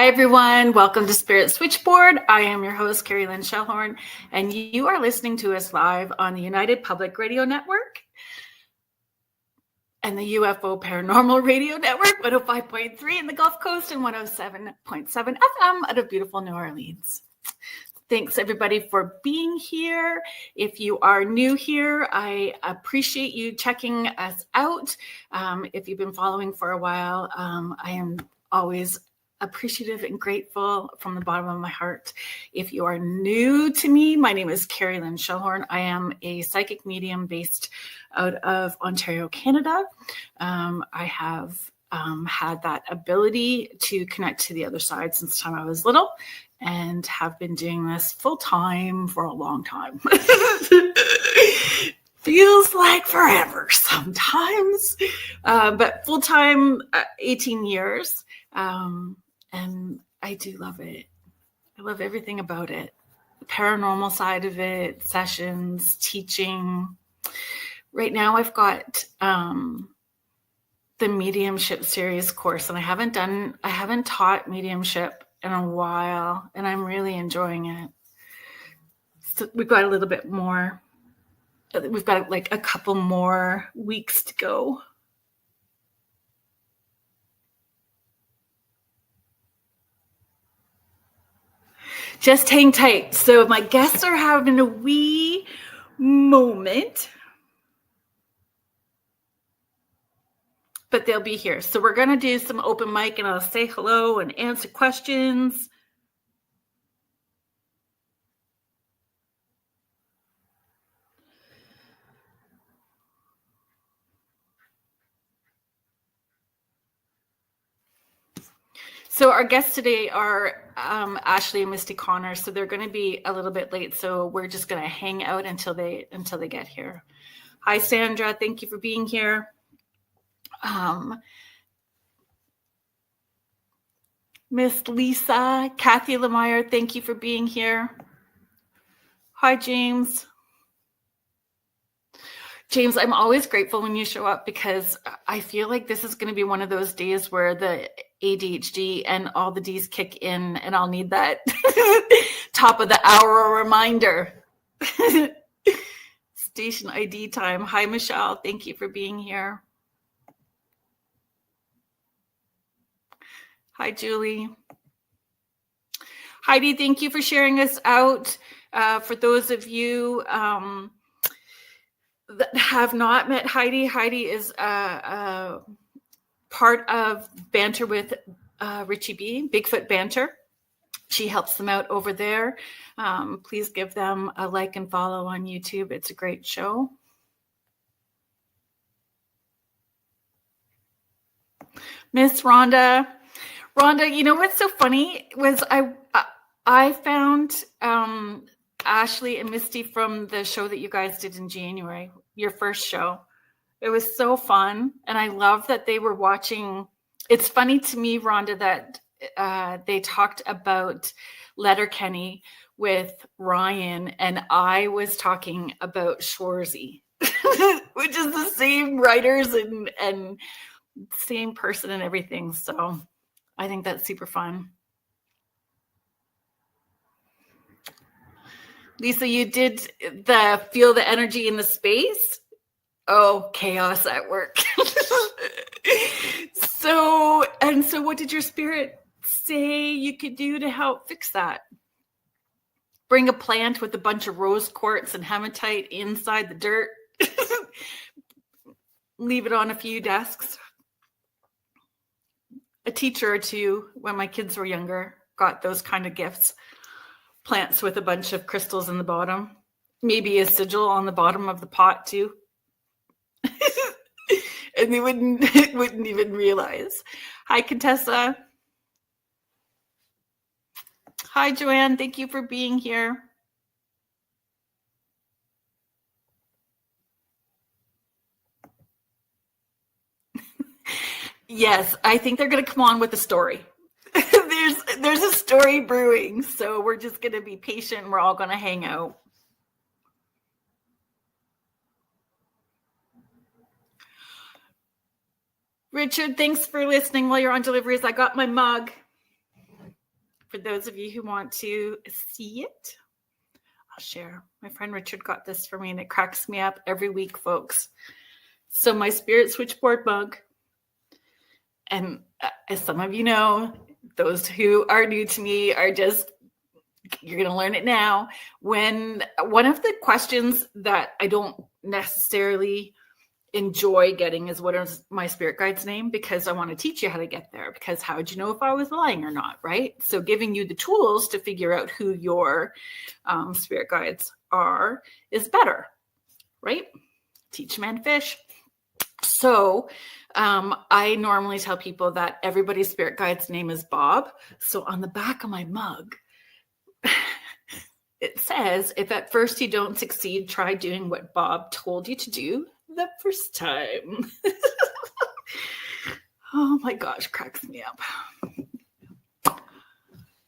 Hi, everyone. Welcome to Spirit Switchboard. I am your host, Kerrilynn Shellhorn, and you are listening to us live on the United Public Radio Network and the UFO Paranormal Radio Network, 105.3 in the Gulf Coast and 107.7 FM out of beautiful New Orleans. Thanks, everybody, for being here. If you are new here, I appreciate you checking us out. If you've been following for a while, I am always appreciative and grateful from the bottom of my heart. If you are new to me, my name is Kerrilynn Shellhorn. I am a psychic medium based out of Ontario, Canada. I have had that ability to connect to the other side since the time I was little and have been doing this full time for a long time. Feels like forever sometimes, but full time, 18 years. And I do love it. I love everything about it. The paranormal side of it, sessions, teaching. Right now I've got the mediumship series course, and I haven't taught mediumship in a while, and I'm really enjoying it. So we've got a little bit more. We've got like a couple more weeks to go. Just hang tight. So my guests are having a wee moment, but they'll be here. So we're going to do some open mic, and I'll say hello and answer questions. So our guests today are Ashley and Misty Connor. So they're going to be a little bit late. So we're just going to hang out until they get here. Hi, Sandra. Thank you for being here. Miss Lisa, Kathy Lemire, thank you for being here. Hi, James. James, I'm always grateful when you show up because I feel like this is going to be one of those days where the ADHD and all the D's kick in, and I'll need that top of the hour reminder. Station ID time. Hi, Michelle. Thank you for being here. Hi, Julie. Heidi, thank you for sharing us out. For those of you that have not met Heidi, Heidi is part of Banter with Richie B, Bigfoot Banter. She helps them out over there. Please give them a like and follow on YouTube. It's a great show. Miss Rhonda. Rhonda, you know what's so funny was I found Ashley and Misty from the show that you guys did in January, your first show. It was so fun. And I love that they were watching. It's funny to me, Rhonda, that they talked about Letterkenny with Ryan, and I was talking about Shorzy, which is the same writers and same person and everything. So I think that's super fun. Lisa, you did feel the energy in the space. Oh, chaos at work. So what did your spirit say you could do to help fix that? Bring a plant with a bunch of rose quartz and hematite inside the dirt. Leave it on a few desks. A teacher or two, when my kids were younger, got those kind of gifts. Plants with a bunch of crystals in the bottom. Maybe a sigil on the bottom of the pot too. And they wouldn't even realize. Hi, Contessa. Hi, Joanne. Thank you for being here. Yes, I think they're going to come on with a story. There's a story brewing, so we're just going to be patient and we're all going to hang out. Richard, thanks for listening while you're on deliveries. I got my mug. For those of you who want to see it, I'll share. My friend Richard got this for me and it cracks me up every week, folks. So my spirit switchboard mug, and as some of you know, those who are new to me are just, you're going to learn it now. When one of the questions that I don't necessarily enjoy getting is, what is my spirit guide's name? Because I want to teach you how to get there, because how would you know if I was lying or not, right? So giving you the tools to figure out who your spirit guides are is better, right? Teach men fish. So I normally tell people that everybody's spirit guide's name is Bob. So on the back of my mug, it says, if at first you don't succeed, try doing what Bob told you to do the first time. Oh my gosh, cracks me up.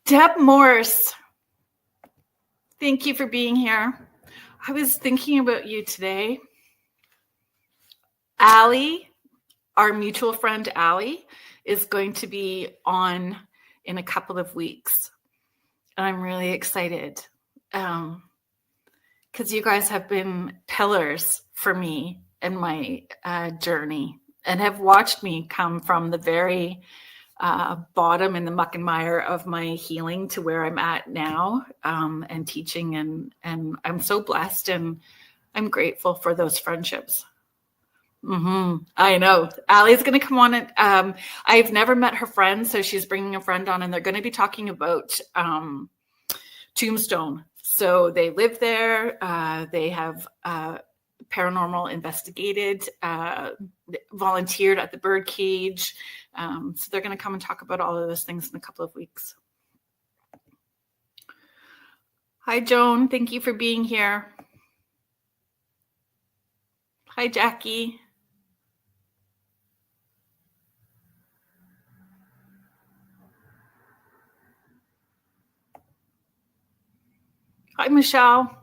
Deb Morse, thank you for being here. I was thinking about you today. Allie, our mutual friend Allie, is going to be on in a couple of weeks. And I'm really excited because you guys have been pillars for me in my journey and have watched me come from the very bottom in the muck and mire of my healing to where I'm at now, and teaching. And I'm so blessed and I'm grateful for those friendships. I know. Allie's going to come on. And I've never met her friend, so she's bringing a friend on, and they're going to be talking about Tombstone. So they live there. They have paranormal investigated, volunteered at the birdcage. So they're going to come and talk about all of those things in a couple of weeks. Hi, Joan. Thank you for being here. Hi, Jackie. Hi, Michelle.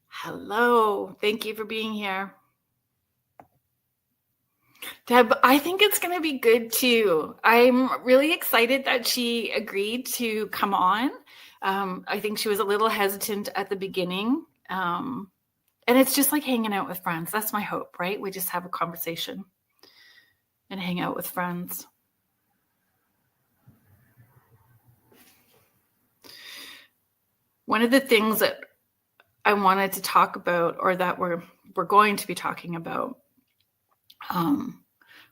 Hello. Thank you for being here. Deb, I think it's going to be good too. I'm really excited that she agreed to come on. I think she was a little hesitant at the beginning. And it's just like hanging out with friends. That's my hope, right? We just have a conversation and hang out with friends. One of the things that I wanted to talk about, or that we're going to be talking about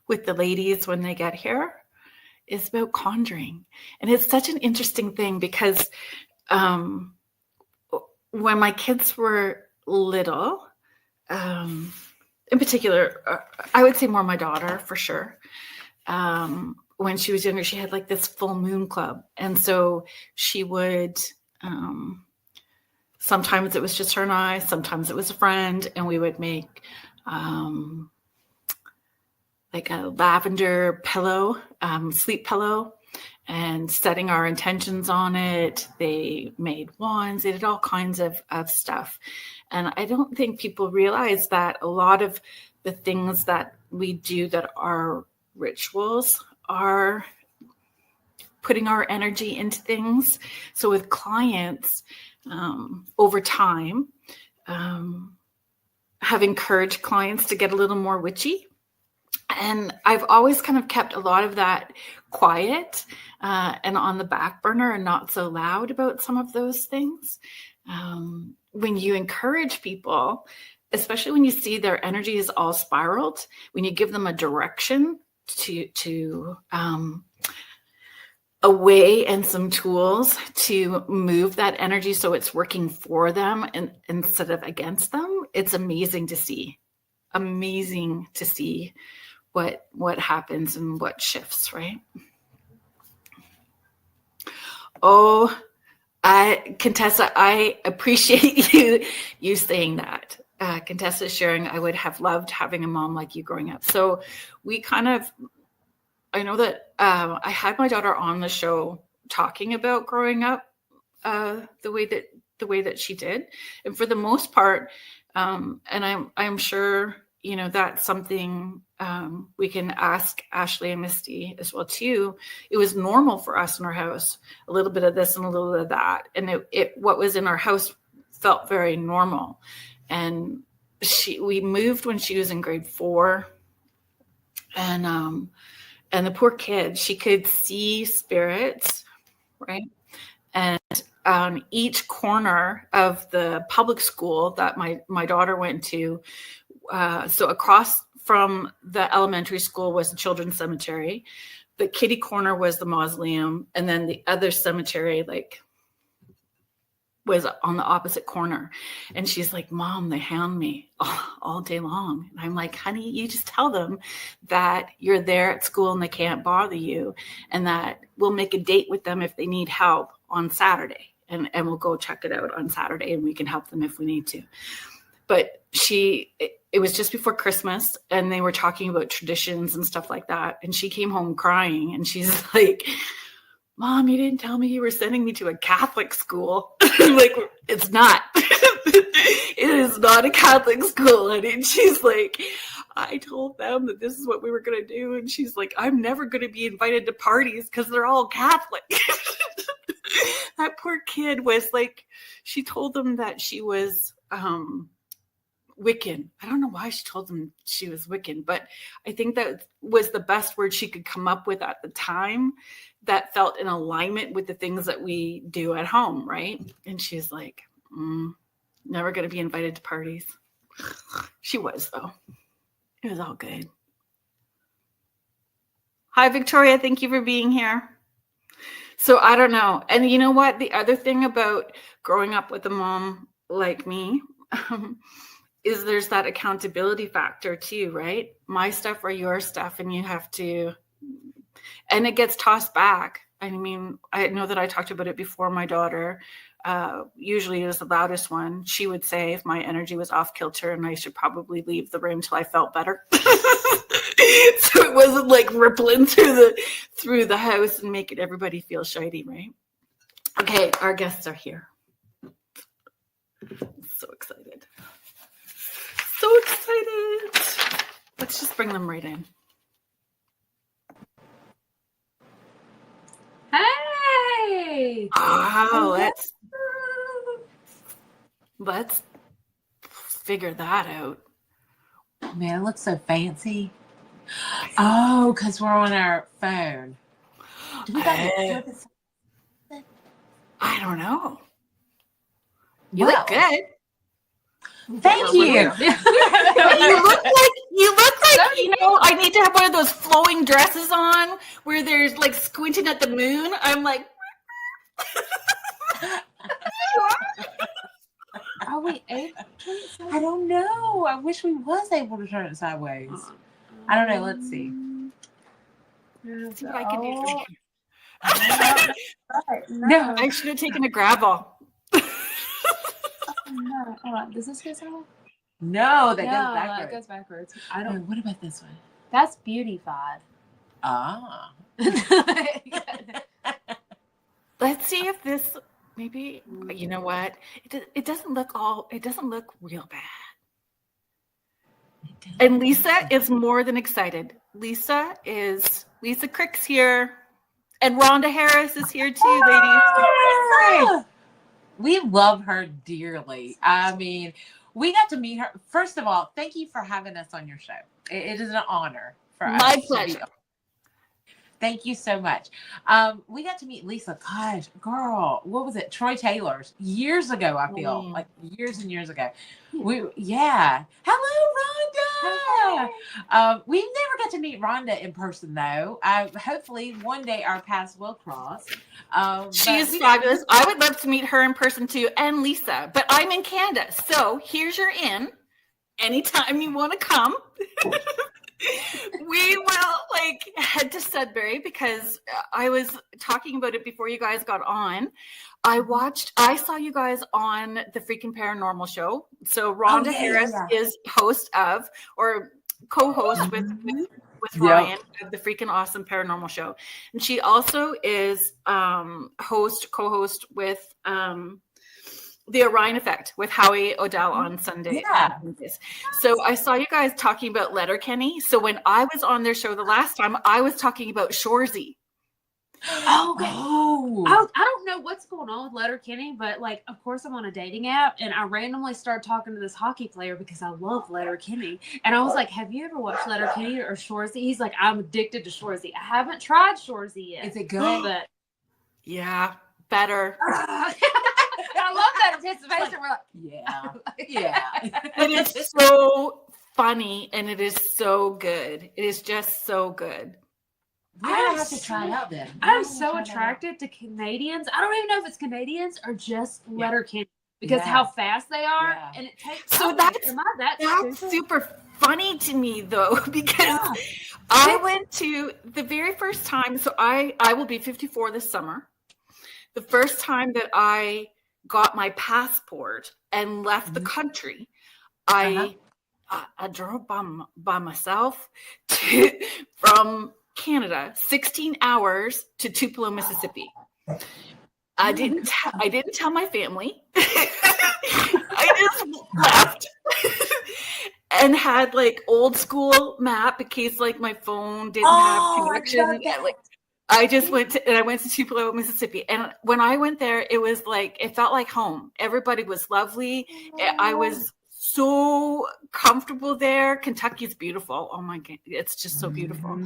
with the ladies when they get here, is about conjuring. And it's such an interesting thing because when my kids were little, in particular, I would say more my daughter for sure. When she was younger, she had like this full moon club. And so she would, sometimes it was just her and I, sometimes it was a friend, and we would make like a lavender pillow, sleep pillow, and setting our intentions on it. They made wands. They did all kinds of stuff. And I don't think people realize that a lot of the things that we do that are rituals are putting our energy into things. So with clients, over time, have encouraged clients to get a little more witchy. And I've always kind of kept a lot of that quiet and on the back burner and not so loud about some of those things. When you encourage people, especially when you see their energy is all spiraled, when you give them a direction to a way and some tools to move that energy so it's working for them and instead of against them, it's amazing to see. Amazing to see what happens and what shifts, right? Oh, Contessa, I appreciate you saying that. Contessa sharing, I would have loved having a mom like you growing up. So we kind of, I know that I had my daughter on the show talking about growing up the way that she did, and for the most part, and I'm sure that's something we can ask Ashley and Misty as well too. It was normal for us in our house, a little bit of this and a little bit of that. And what was in our house felt very normal. And we moved when she was in grade 4. And the poor kid, she could see spirits, right? And on each corner of the public school that my daughter went to, so across from the elementary school was the children's cemetery. The kitty corner was the mausoleum. And then the other cemetery, was on the opposite corner. And she's like, Mom, they hound me all day long. And I'm like, honey, you just tell them that you're there at school and they can't bother you, and that we'll make a date with them if they need help on Saturday. And we'll go check it out on Saturday, and we can help them if we need to. But it was just before Christmas, and they were talking about traditions and stuff like that. And she came home crying, and she's like, Mom, you didn't tell me you were sending me to a Catholic school. Like, it's not. It is not a Catholic school. And she's like, I told them that this is what we were going to do. And she's like, I'm never going to be invited to parties because they're all Catholic. That poor kid was like, she told them that she was Wiccan. I don't know why she told them she was Wiccan, but I think that was the best word she could come up with at the time that felt in alignment with the things that we do at home, right? And she's like, never going to be invited to parties. She was, though. It was all good. Hi, Victoria. Thank you for being here. So I don't know. And you know what? The other thing about growing up with a mom like me is there's that accountability factor too, right? My stuff or your stuff, and you have to, and it gets tossed back. I mean, I know that I talked about it before. My daughter usually is the loudest one. She would say if my energy was off kilter and I should probably leave the room till I felt better. So it wasn't like rippling through the house and making everybody feel shiny, right? Okay, our guests are here. So excited. So excited. Let's just bring them right in. Hey! Oh, let's figure that out. Man, it looks so fancy. Oh, because we're on our phone. I don't know. You look good. Thank you. You look like I need to have one of those flowing dresses on where there's like squinting at the moon. I'm like, are we able to turn it sideways? I don't know. I wish we was able to turn it sideways. I don't know. Let's see. Let's see what I can do for you. No, I should have taken a gravel. No, hold on. Does this go somewhere? No, that goes backwards. It goes backwards. I don't. What about this one? That's beautified. Ah. Let's see if this maybe. You know what? It doesn't look real bad. And Lisa is more than excited. Lisa Crick's here, and Rhonda Harris is here too, ladies. We love her dearly. I mean, we got to meet her. First of all, thank you for having us on your show. It is an honor for us. My pleasure. Thank you so much. We got to meet Lisa. Gosh, girl, what was it? Troy Taylor's years ago. I feel like years and years ago. Hello, Rhonda. We've never got to meet Rhonda in person though. Hopefully one day our paths will cross. She is fabulous. I would love to meet her in person too, and Lisa. But I'm in Canada, so here's your in. Anytime you want to come. We will head to Sudbury because I was talking about it before you guys got on. I saw you guys on the freaking Paranormal show. So Rhonda Harris is host of, or co-host with Ryan of the freaking awesome Paranormal show. And she also is co-host with The Orion Effect with Howie O'Dell on Sunday. Yeah. So I saw you guys talking about Letterkenny. So when I was on their show the last time, I was talking about Shoresy. Oh, okay. I don't know what's going on with Letterkenny, but like, of course, I'm on a dating app, and I randomly started talking to this hockey player because I love Letterkenny, and I was like, "Have you ever watched Letterkenny or Shoresy?" He's like, "I'm addicted to Shoresy. I haven't tried Shoresy yet." Is it good? But yeah, better. I love that anticipation. We're like, yeah. It is so funny, and it is so good. It is just so good. I have to try it out then. I'm so attracted to Canadians. I don't even know if it's Canadians or just Letterkenny because how fast they are, and it takes. So that's super funny to me though, because I went to the very first time. So I will be 54 this summer. The first time that I got my passport and left the country, I drove by myself from Canada, 16 hours to Tupelo, Mississippi. I didn't tell my family. I just left and had like old school map in case like my phone didn't have connection. I just went to Tupelo, Mississippi. And when I went there, it was like, it felt like home. Everybody was lovely. I was so comfortable there. Kentucky's beautiful. Oh my God. It's just so beautiful.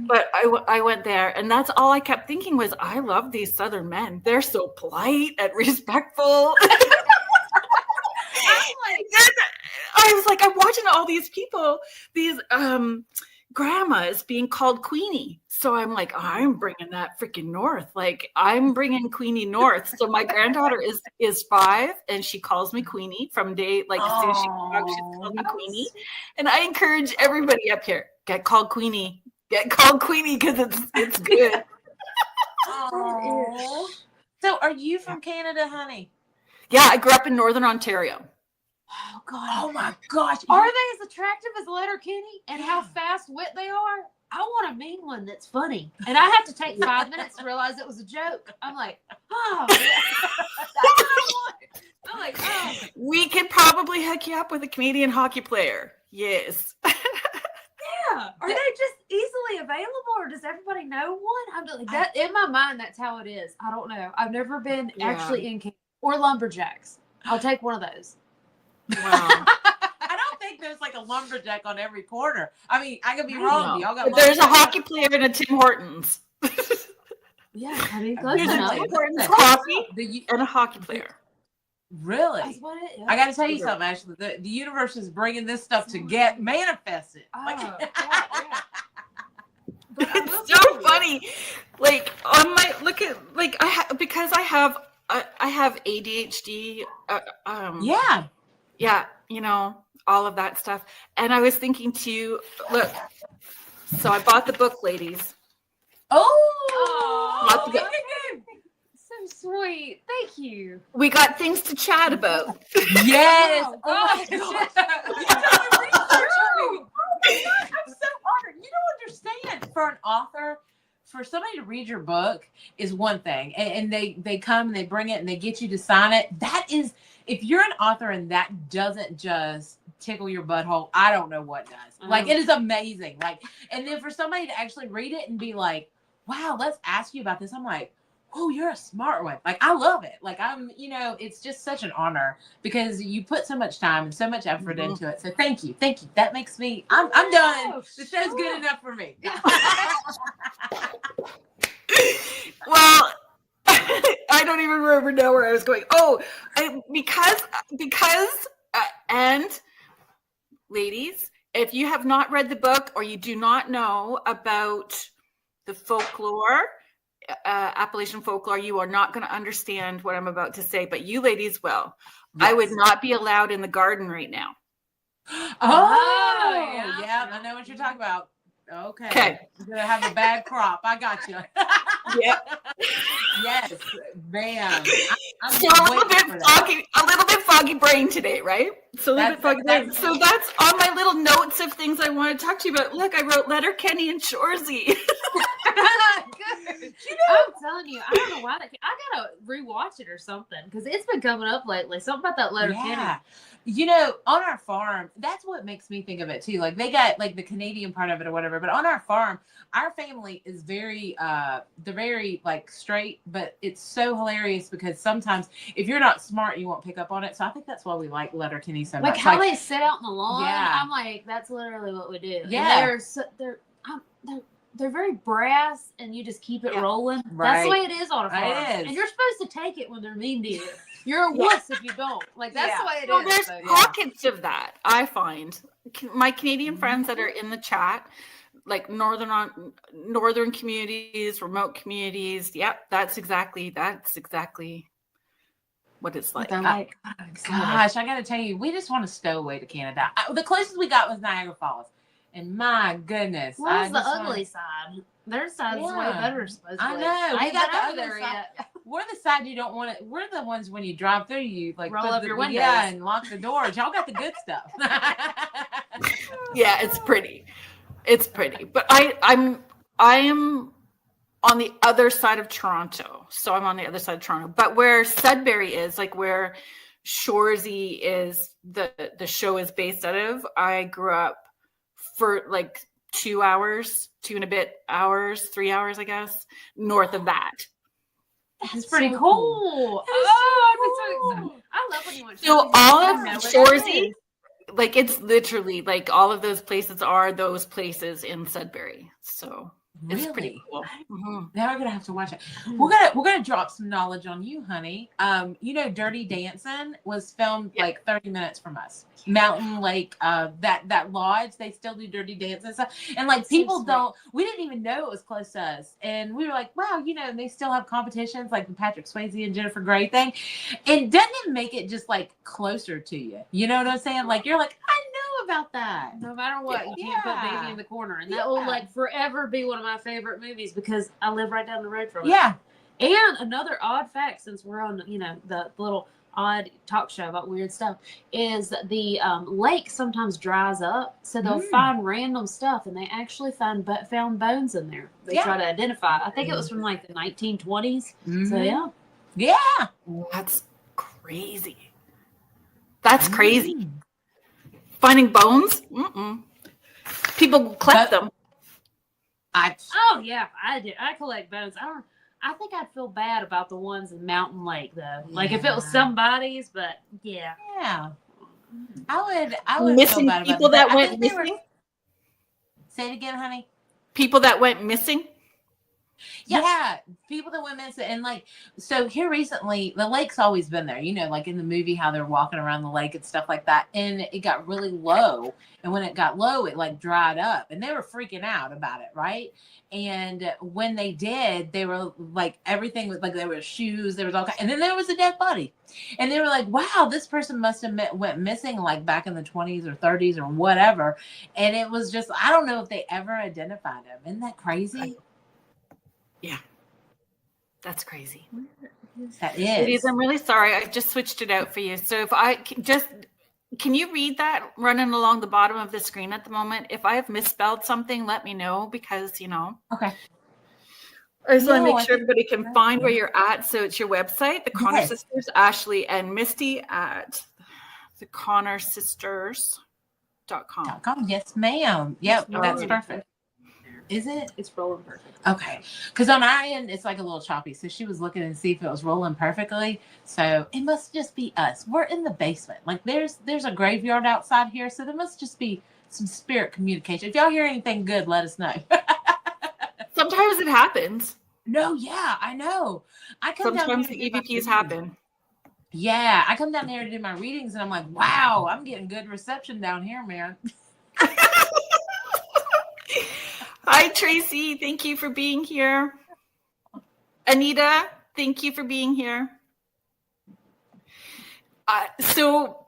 But I went there, and that's all I kept thinking was, I love these Southern men. They're so polite and respectful. I was like, I'm watching all these people, these grandmas being called Queenie. So I'm like, I'm bringing that freaking north. Like, I'm bringing Queenie north. So my granddaughter is 5, and she calls me Queenie from day, like, as soon as she walks, she calls me Queenie. And I encourage everybody up here, get called Queenie. Get called Queenie, because it's good. So are you from Canada, honey? Yeah, I grew up in Northern Ontario. Oh God! Oh my gosh! Are they as attractive as Letterkenny? And how fast wit they are? I want a mean one that's funny, and I have to take 5 minutes to realize it was a joke. I'm like, oh, that's what I want. I'm like, oh. We could probably hook you up with a Canadian hockey player. Yes. Yeah. Are they just easily available, or does everybody know one? I'm like, that in my mind. That's how it is. I don't know. I've never been actually in Canada or lumberjacks. I'll take one of those. Wow. I don't think there's like a lumberjack on every corner. I mean, I could be wrong. Y'all got there's a hockey player in a Tim Hortons. Yeah, I mean, close there's a enough. Tim Hortons coffee and a hockey player. Really? That's what it is. I got to tell you something, Ashley. The universe is bringing this stuff to get manifested. It's so funny. Like on my because I have ADHD. Yeah, you know, all of that stuff. And I was thinking to look. So I bought the book, ladies. Oh, so sweet. Thank you. We got things to chat about. Yes. Oh my God. I'm so honored. You don't understand. For an author, for somebody to read your book is one thing, and they come and they bring it and they get you to sign it. That is, if you're an author and that doesn't just tickle your butthole, I don't know what does. Like, it is amazing. Like, and then for somebody to actually read it and be like, wow, let's ask you about this. I'm like, oh, you're a smart one. Like, I love it. Like, it's just such an honor because you put so much time and so much effort into it. So thank you. That makes me, I'm done. The show's good enough for me. Well, I don't even remember now where I was going. And ladies, if you have not read the book or you do not know about the folklore, Appalachian folklore, you are not going to understand what I'm about to say, but you ladies will. Yes. I would not be allowed in the garden right now. Oh, yeah, I know what you're talking about. Okay. You're going to have a bad crop. I got you. Yep. Yes, ma'am. I'm so a little bit foggy brain today, right? So that's on my little notes of things I want to talk to you about. Look, I wrote Letterkenny and Shoresy. Good. I'm telling you, I don't know why I gotta rewatch it or something because it's been coming up lately. Something about that letter Yeah. You know, on our farm, that's what makes me think of it too. Like they got like the Canadian part of it or whatever, but on our farm, our family is very they're very like straight, but it's so hilarious because sometimes if you're not smart, you won't pick up on it. So I think that's why we like Letterkenny so like much. how they sit out in the lawn. Yeah. I'm like, that's literally what we do. Yeah. And they're very brass, and you just keep it rolling. Right. That's the way it is on a farm. It is. And you're supposed to take it when they're mean to you. You're a wuss if you don't. Like that's the way it Well, is. there's pockets of that. I find my Canadian friends that are in the chat, like northern communities, remote communities. Yep, that's exactly what it's like. They're like, gosh, I got to tell you, we just want to stow away to Canada. The closest we got was Niagara Falls. And my goodness. Where's the ugly side? Their side's way better, supposedly. I know. I ain't got been the over there side. yet. We're the side you don't want to. We're the ones when you drive through, you like roll up your windows. Yeah, and lock the doors. Y'all got the good stuff. Yeah, it's pretty. It's pretty. But I am on the other side of Toronto. So I'm on the other side of Toronto. But where Sudbury is, like where Shoresy is, the show is based out of, I grew up for like 2 hours, 2 and a bit hours, 3 hours, I guess, north of that. That's pretty so cool. Oh, I'm so excited. I love when you want to. So all of Shoresy, like it's literally like all of those places are those places in Sudbury. So it's pretty cool. Mm-hmm. Now we're gonna have to watch it. We're gonna drop some knowledge on you, honey. You know, Dirty Dancing was filmed like 30 minutes from us. Mountain Lake, that lodge, they still do Dirty Dancing stuff. And like people we didn't even know it was close to us. And we were like, wow, you know, and they still have competitions like the Patrick Swayze and Jennifer Grey thing. And doesn't it make it just like closer to you? You know what I'm saying? Like you're like, I know about that. No matter what, you can't put Baby in the Corner. And that will like forever be one of my favorite movies because I live right down the road from it. Yeah. And another odd fact, since we're on, you know, the little odd talk show about weird stuff, is the lake sometimes dries up, so they'll find random stuff, and they actually found bones in there. They try to identify. I think it was from like the 1920s. So yeah, that's crazy. That's crazy. Finding bones. People collect them. I do. I collect bones. I think I'd feel bad about the ones in Mountain Lake though. Like if it was somebody's, but yeah. I would missing feel bad people about that went missing. Say it again, honey. People that went missing. Yeah, people that went missing. And like, so here recently, the lake's always been there, you know, like in the movie, how they're walking around the lake and stuff like that. And it got really low. And when it got low, it like dried up and they were freaking out about it. Right. And when they did, they were like, everything was like, there were shoes, there was all kinds, and then there was a dead body. And they were like, wow, this person must have went missing like back in the 20s or 30s or whatever. And it was just, I don't know if they ever identified him. Isn't that crazy? Yeah, that's crazy. That is. Ladies, I'm really sorry. I just switched it out for you. So if I can you read that running along the bottom of the screen at the moment? If I have misspelled something, let me know because, you know. Okay. I just want to make sure everybody can find where you're at. So it's your website, the Connor Sisters, Ashley and Misty at theconnorsisters.com. Yes, ma'am. Yep, that's perfect. Is it? It's rolling perfect. Okay. Because on our end, it's like a little choppy. So she was looking to see if it was rolling perfectly. So it must just be us. We're in the basement. Like there's a graveyard outside here. So there must just be some spirit communication. If y'all hear anything good, let us know. Sometimes it happens. No, yeah, I know. Sometimes the EVPs happen. Yeah. I come down there to do my readings and I'm like, wow, I'm getting good reception down here, man. Hi, Tracy. Thank you for being here. Anita, thank you for being here. So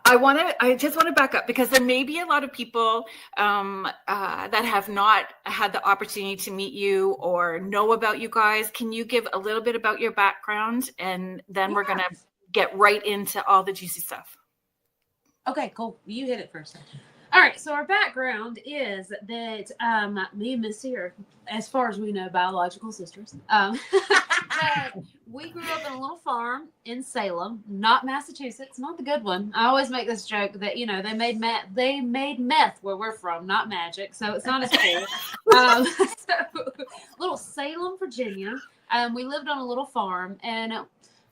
I just want to back up because there may be a lot of people that have not had the opportunity to meet you or know about you guys. Can you give a little bit about your background? And then we're going to get right into all the juicy stuff. Okay, cool. You hit it first. All right, so our background is that me and Misty are, as far as we know, biological sisters. But we grew up in a little farm in Salem, not Massachusetts, not the good one. I always make this joke that they made meth where we're from, not magic, so it's not as cool. So, little Salem, Virginia. We lived on a little farm, and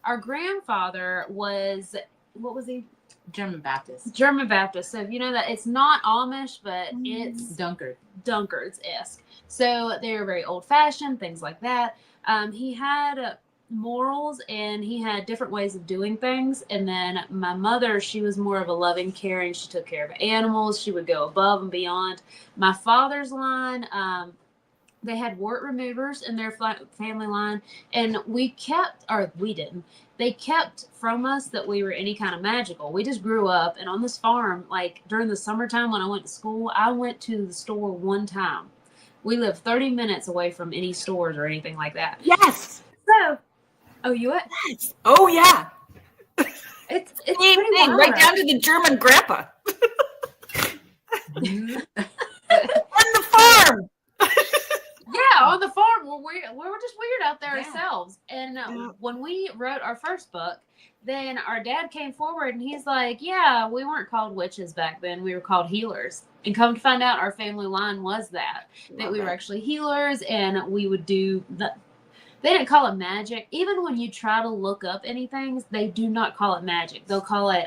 our grandfather was, what was he? German Baptist. So that it's not Amish, but it's Dunkards-esque. So they were very old-fashioned, things like that. He had morals, and he had different ways of doing things. And then my mother, she was more of a loving, caring. She took care of animals. She would go above and beyond. My father's line, they had wart removers in their family line, and they kept from us that we were any kind of magical. We just grew up, and on this farm, like during the summertime when I went to school, I went to the store one time. We lived 30 minutes away from any stores or anything like that. Yes. So, you what? Yes. Oh yeah. It's Same pretty thing, wild. right down to the German grandpa. On the farm. Yeah, on the farm, we were just weird out there ourselves. And when we wrote our first book, then our dad came forward and he's like, yeah, we weren't called witches back then. We were called healers. And come to find out, our family line was that we were actually healers, and we would do they didn't call it magic. Even when you try to look up anything, they do not call it magic. They'll call it,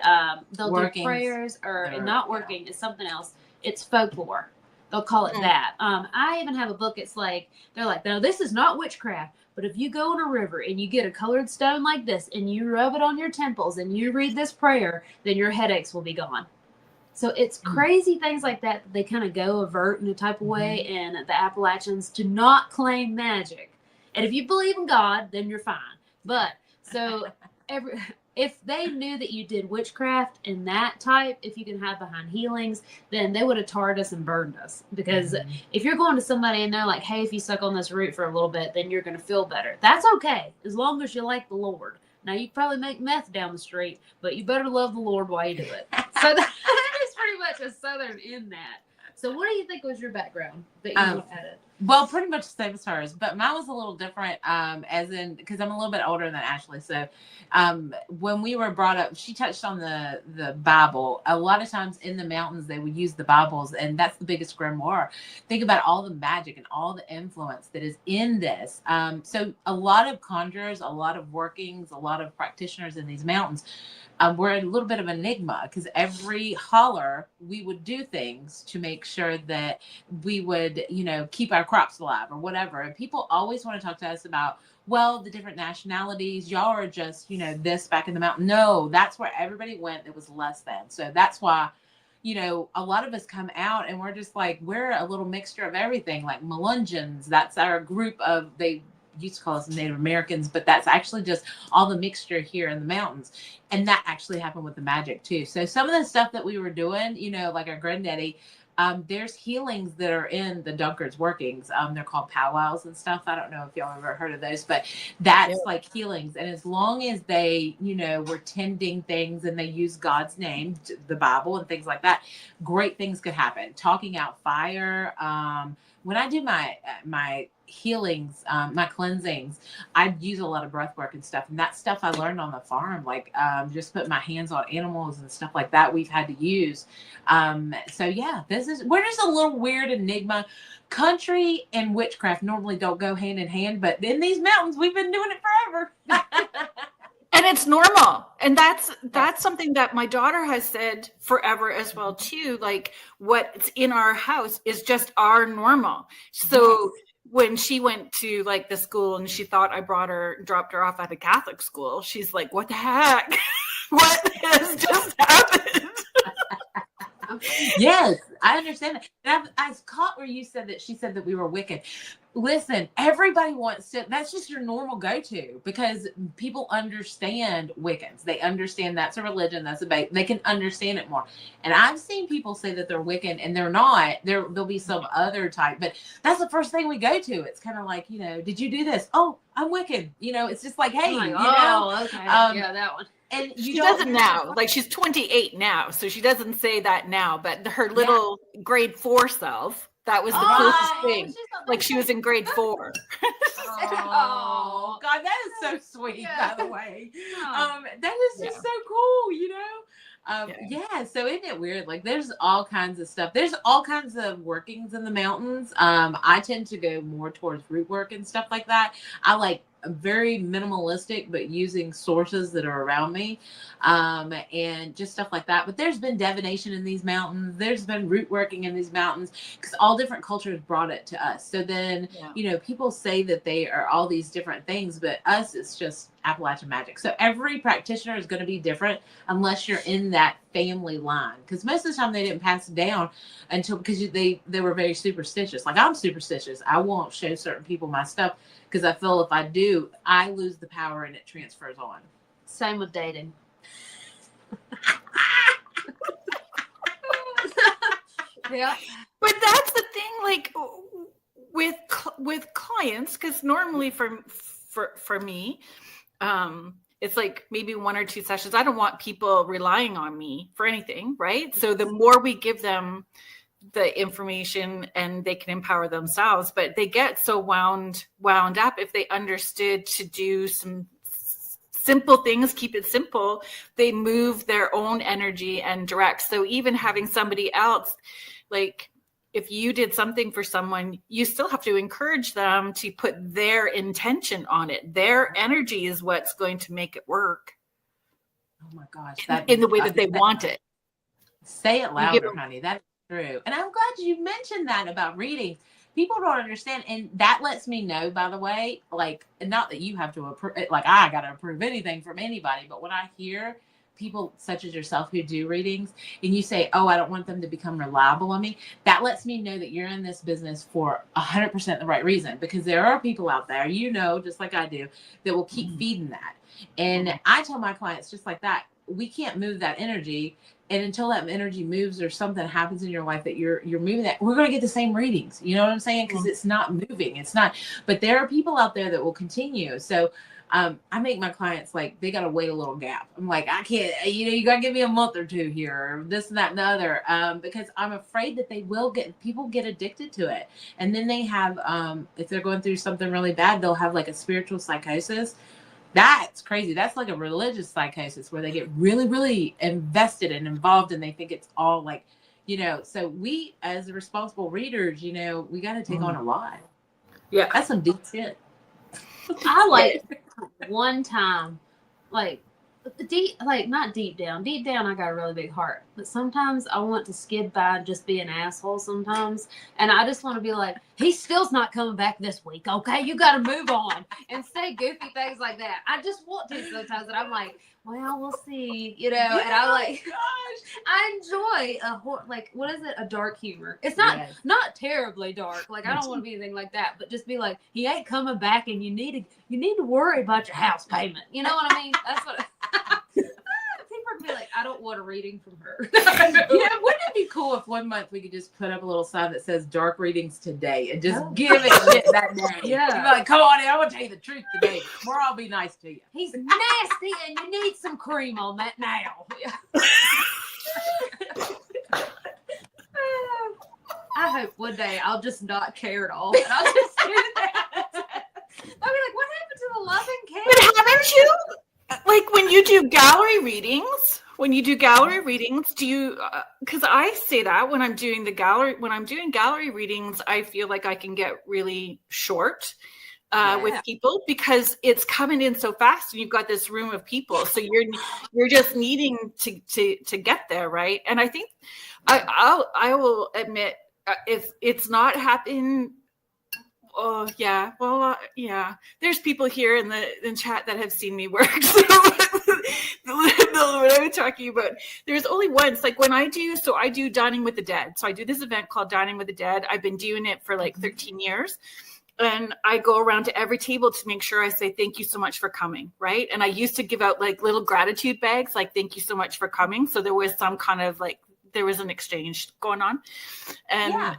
they'll do prayers or not working. It's something else. It's folklore. They'll call it that. I even have a book. It's like, they're like, no, this is not witchcraft. But if you go in a river and you get a colored stone like this and you rub it on your temples and you read this prayer, then your headaches will be gone. So it's crazy things like that they kind of go avert in a type of way. And the Appalachians do not claim magic. And if you believe in God, then you're fine. But so if they knew that you did witchcraft and that type, if you can hide behind healings, then they would have tarred us and burned us. Because if you're going to somebody and they're like, hey, if you suck on this root for a little bit, then you're going to feel better. That's okay, as long as you like the Lord. Now, you probably make meth down the street, but you better love the Lord while you do it. So that is pretty much a Southern in that. So what do you think was your background that you added? Well, pretty much the same as hers, but mine was a little different, as in, because I'm a little bit older than Ashley. So when we were brought up, she touched on the Bible. A lot of times in the mountains, they would use the Bibles, and that's the biggest grimoire. Think about all the magic and all the influence that is in this. So a lot of conjurers, a lot of workings, a lot of practitioners in these mountains, we're a little bit of an enigma, because every holler we would do things to make sure that we would, keep our crops alive or whatever. And people always want to talk to us about, well, the different nationalities, y'all are just, this back in the mountain. No, that's where everybody went that was less than. So that's why, a lot of us come out and we're just like, we're a little mixture of everything. Like Melungeons, that's our group of, they used to call us Native Americans, but that's actually just all the mixture here in the mountains. And that actually happened with the magic too. So some of the stuff that we were doing, like our granddaddy, there's healings that are in the Dunkards workings. They're called powwows and stuff. I don't know if y'all ever heard of those, but that's like healings. And as long as they, were tending things and they use God's name, the Bible and things like that, great things could happen. Talking out fire. When I do my healings, my cleansings, I use a lot of breath work and stuff. And that stuff I learned on the farm, like just putting my hands on animals and stuff like that we've had to use. So yeah, we're just a little weird enigma. Country and witchcraft normally don't go hand in hand, but in these mountains, we've been doing it forever. And it's normal. And that's something that my daughter has said forever as well too. Like, what's in our house is just our normal. So when she went to like the school and she thought I dropped her off at a Catholic school, she's like, what the heck? What has just happened? Yes, I understand that. And I caught where you said that she said that we were wicked. Listen, everybody wants to, that's just your normal go-to because people understand Wiccans. They understand that's a religion, that's a bait. They can understand it more. And I've seen people say that they're Wiccan and they're not. There'll be some other type, but that's the first thing we go to. It's kind of like, you know, did you do this? Oh, I'm Wiccan. You know, it's just like, hey, like, you know. okay. Yeah, that one. And she doesn't now. Like she's 28 now, so she doesn't say that now. But her little grade 4 self, that was the closest thing. Like she was in grade 4. Oh God, that is so sweet. By the way, that is just so cool. You know. So isn't it weird? Like there's all kinds of stuff. There's all kinds of workings in the mountains. I tend to go more towards root work and stuff like that. I like very minimalistic, but using sources that are around me, and just stuff like that. But there's been divination in these mountains. There's been root working in these mountains because all different cultures brought it to us. So then, you know, people say that they are all these different things, but us, it's just Appalachian Magick. So every practitioner is going to be different unless you're in that family line. Because most of the time they didn't pass it down until because they were very superstitious. Like I'm superstitious. I won't show certain people my stuff because I feel if I do, I lose the power and it transfers on. Same with dating. Yeah. But that's the thing, like with clients, because normally for me, it's like maybe 1 or 2 sessions. I don't want people relying on me for anything, right? So the more we give them the information and they can empower themselves, but they get so wound up if they understood to do some simple things, keep it simple, they move their own energy and direct. So even having somebody else, like if you did something for someone, you still have to encourage them to put their intention on it. Their energy is what's going to make it work. Oh my gosh. In the way that they want it. Say it louder, honey. That is true. And I'm glad you mentioned that about reading. People don't understand. And that lets me know, by the way, like, not that you have to approve, like I got to approve anything from anybody, but when I hear people such as yourself who do readings and you say, oh, I don't want them to become reliable on me, that lets me know that you're in this business for 100% the right reason, because there are people out there, you know, just like I do, that will keep feeding that. And I tell my clients just like that, we can't move that energy. And until that energy moves or something happens in your life that you're moving that, we're going to get the same readings. You know what I'm saying? Because it's not moving. It's not. But there are people out there that will continue. So I make my clients like, they got to wait a little gap. I'm like, I can't, you know, you got to give me a month or 2 here, or this and that and the other, because I'm afraid that people get addicted to it. And then they have, if they're going through something really bad, they'll have like a spiritual psychosis. That's crazy. That's like a religious psychosis where they get really, really invested and involved and they think it's all like, you know, so we as responsible readers, you know, we got to take on a lot. Yeah. That's some deep shit. I like one time, like not deep down. Deep down, I got a really big heart. But sometimes I want to skid by and just be an asshole sometimes. And I just want to be like, he still's not coming back this week, okay? You got to move on. And say goofy things like that. I just want to sometimes. And I'm like, well, we'll see, you know? And I like, I enjoy what is it? A dark humor. It's not terribly dark. Like, I don't want to be anything like that. But just be like, he ain't coming back and you need to worry about your house payment. You know what I mean? That's what people are be like, I don't want a reading from her. Yeah, wouldn't it be cool if one month we could just put up a little sign that says dark readings today and just give it shit that day? Yeah. Be like, come on in, I want to tell you the truth today. Or I'll be nice to you. He's nasty and you need some cream on that now. I hope one day I'll just not care at all. And I'll just do that. I'll be like, what happened to the love and care? But haven't you? Like when you do gallery readings, do you, because I say that when I'm doing gallery readings, I feel like I can get really short with people because it's coming in so fast and you've got this room of people. So you're just needing to get there. Right. And I think I will admit if it's not happening. Oh yeah. Well, yeah, there's people here in the chat that have seen me work. So what I'm talking about. There's only once, like when I do Dining with the Dead. So I do this event called Dining with the Dead. I've been doing it for like 13 years. And I go around to every table to make sure I say, thank you so much for coming. Right. And I used to give out like little gratitude bags, like, thank you so much for coming. So there was some kind of like, there was an exchange going on. And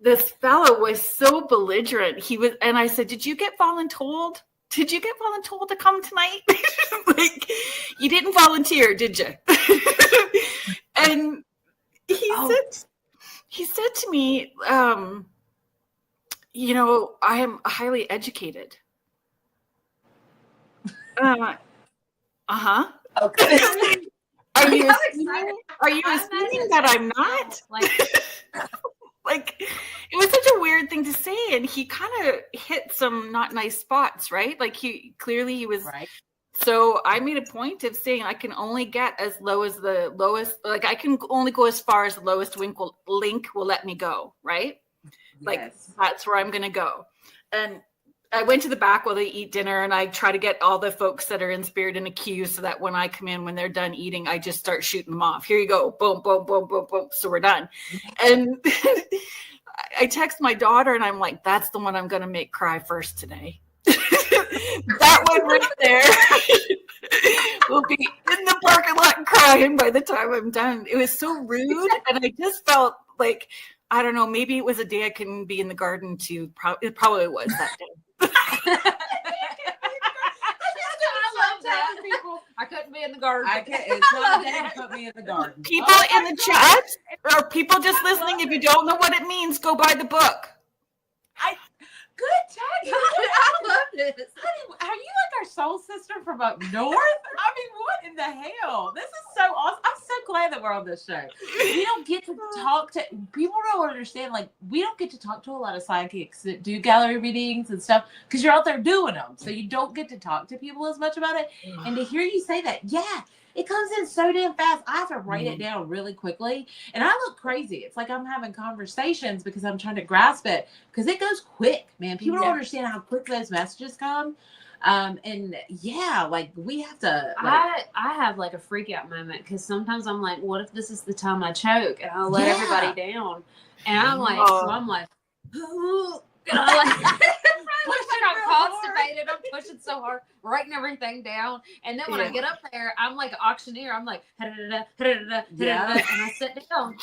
this fellow was so belligerent. And I said, did you get voluntold? Did you get voluntold to come tonight? Like, you didn't volunteer, did you? And he said to me, you know, I am highly educated. Okay. Are you assuming that I'm not? Like, it was such a weird thing to say, and he kind of hit some not nice spots, right? Like, he was right. So I made a point of saying I can only get as low as the lowest, like I can only go as far as the lowest link will let me go, right? Like, that's where I'm going to go. And I went to the back while they eat dinner, and I try to get all the folks that are in spirit in a queue so that when I come in, when they're done eating, I just start shooting them off. Here you go. Boom, boom, boom, boom, boom. So we're done. And I text my daughter, and I'm like, that's the one I'm going to make cry first today. That one right there will be in the parking lot crying by the time I'm done. It was so rude. And I just felt like, I don't know, maybe it was a day I couldn't be in the garden too. It probably was that day. I couldn't be in the garden. It's not a day to put me in the garden. People in the chat, or people just listening, if you don't know what it means, go buy the book. Good tag. I love this. Honey, are you like our soul sister from up north? I mean, what in the hell? This is so awesome. I'm so glad that we're on this show. We don't get to talk to people. Don't understand. Like, we don't get to talk to a lot of psychics that do gallery readings and stuff because you're out there doing them. So you don't get to talk to people as much about it. And to hear you say that, it comes in so damn fast. I have to write it down really quickly. And I look crazy. It's like I'm having conversations because I'm trying to grasp it because it goes quick, man. People don't understand how quick those messages come. And like we have to. Like, I have like a freak out moment because sometimes I'm like, what if this is the time I choke and I'll let everybody down? And I'm like, and I'm like, I'm constipated. I'm pushing so hard, writing everything down. And then when I get up there, I'm like an auctioneer. I'm like, and I sit down.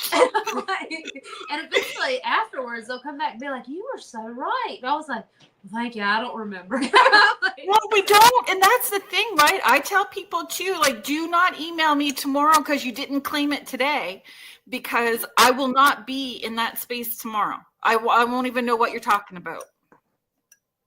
And eventually afterwards, they'll come back and be like, you were so right. And I was like, thank you. I don't remember. Well, we don't. And that's the thing, right? I tell people too, like, do not email me tomorrow because you didn't claim it today, because I will not be in that space tomorrow. I won't even know what you're talking about.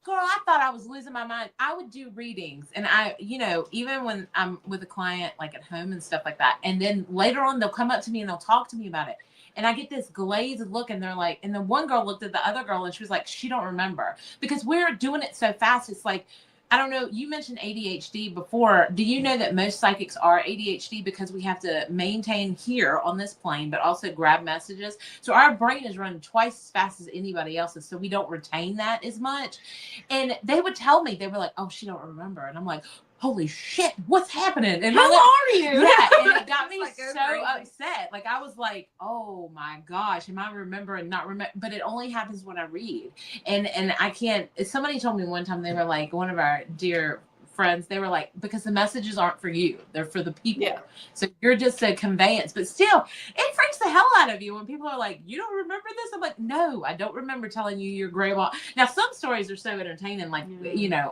Girl, I thought I was losing my mind. I would do readings, and even when I'm with a client, like at home and stuff like that, and then later on they'll come up to me and they'll talk to me about it. And I get this glazed look, and they're like, and the one girl looked at the other girl and she was like, she don't remember, because we're doing it so fast. It's like, I don't know. You mentioned ADHD before. Do you know that most psychics are ADHD because we have to maintain here on this plane, but also grab messages? So our brain is running twice as fast as anybody else's. So we don't retain that as much. And they would tell me, they were like, oh, she don't remember. And I'm like, holy shit, what's happening? And how are you? Yeah, and it got me like so upset. Like, I was like, oh my gosh, am I remembering not remember? But it only happens when I read. And I can't. Somebody told me one time, they were like, one of our dear friends, they were like, because the messages aren't for you, they're for the people. Yeah. So you're just a conveyance. But still, it freaks the hell out of you when people are like, you don't remember this? I'm like, no, I don't remember telling you your grandma. Now, some stories are so entertaining, like,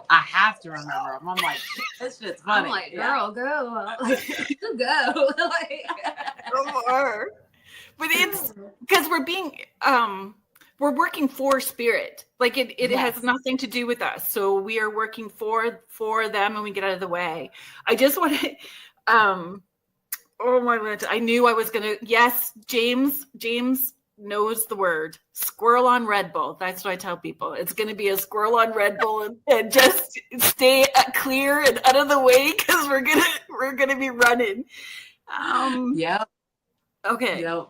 I have to remember them. I'm like, this shit's funny. I'm like, girl, go. Like, you go. Like, but it's because we're working for spirit. Like, it has nothing to do with us. So we are working for them, and we get out of the way. I just want to, oh my God, I knew I was going to, yes, James knows the word squirrel on Red Bull. That's what I tell people. It's going to be a squirrel on Red Bull, and just stay clear and out of the way, because we're going to be running. Yep. Okay. Yep.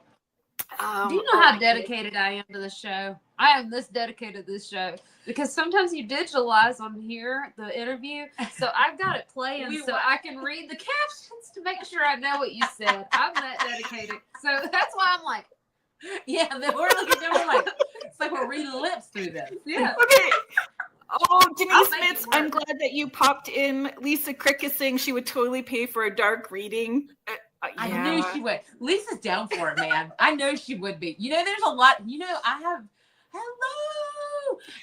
Do you know how dedicated I am to this show? I am this dedicated to this show because sometimes you digitalize on here the interview, so I've got it playing I can read the captions to make sure I know what you said. I'm that dedicated, so that's why I'm like, yeah. We're looking at them like, like we're reading lips through this. Yeah. Okay. Oh, Denise make it Smith, I'm work. glad that you popped in. Lisa Crick is saying she would totally pay for a dark reading. I knew she would. Lisa's down for it, man. I know she would be. You know, there's a lot. You know, hello.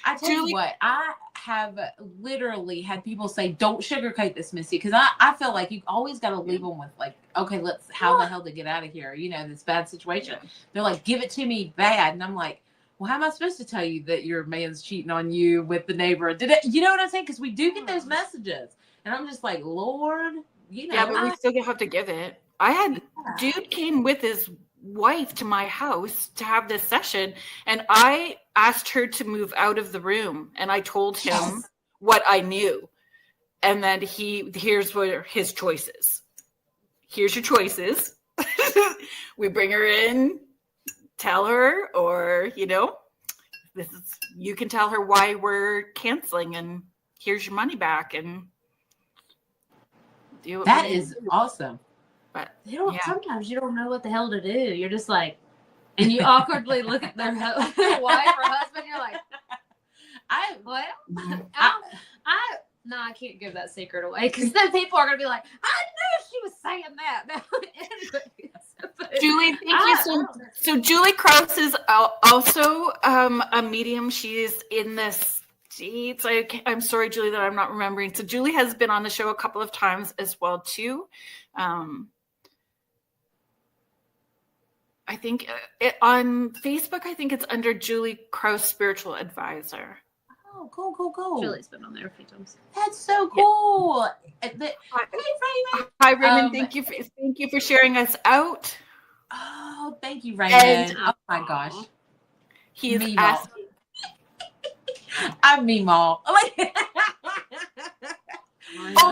I tell Julie- you what, I have literally had people say, don't sugarcoat this, Misty. Because I feel like you always got to leave them with like, okay, how the hell to get out of here? You know, this bad situation. They're like, give it to me bad. And I'm like, well, how am I supposed to tell you that your man's cheating on you with the neighbor? You know what I'm saying? Because we do get those messages. And I'm just like, Lord, you know. Yeah, but we still have to give it. I had dude came with his wife to my house to have this session, and I asked her to move out of the room, and I told him what I knew. And then here's what his choices. Here's your choices. We bring her in, tell her, or you can tell her why we're canceling, and here's your money back, and do that is awesome. But Sometimes you don't know what the hell to do. You're just like, and you awkwardly look at their wife or husband. You're like, I can't give that secret away because then people are gonna be like, I knew she was saying that. Julie, thank you so. Julie Krause is also a medium. She's in the States. I'm sorry, Julie, that I'm not remembering. So Julie has been on the show a couple of times as well too. I think on Facebook, I think it's under Julie Krause Spiritual Advisor. Oh, cool. Julie's been on there a few times. That's so cool. Hey, Raymond. Hi, Raymond. Thank you for sharing us out. Oh, thank you, Raymond. Oh my gosh. He's asking. I'm Meemaw. Oh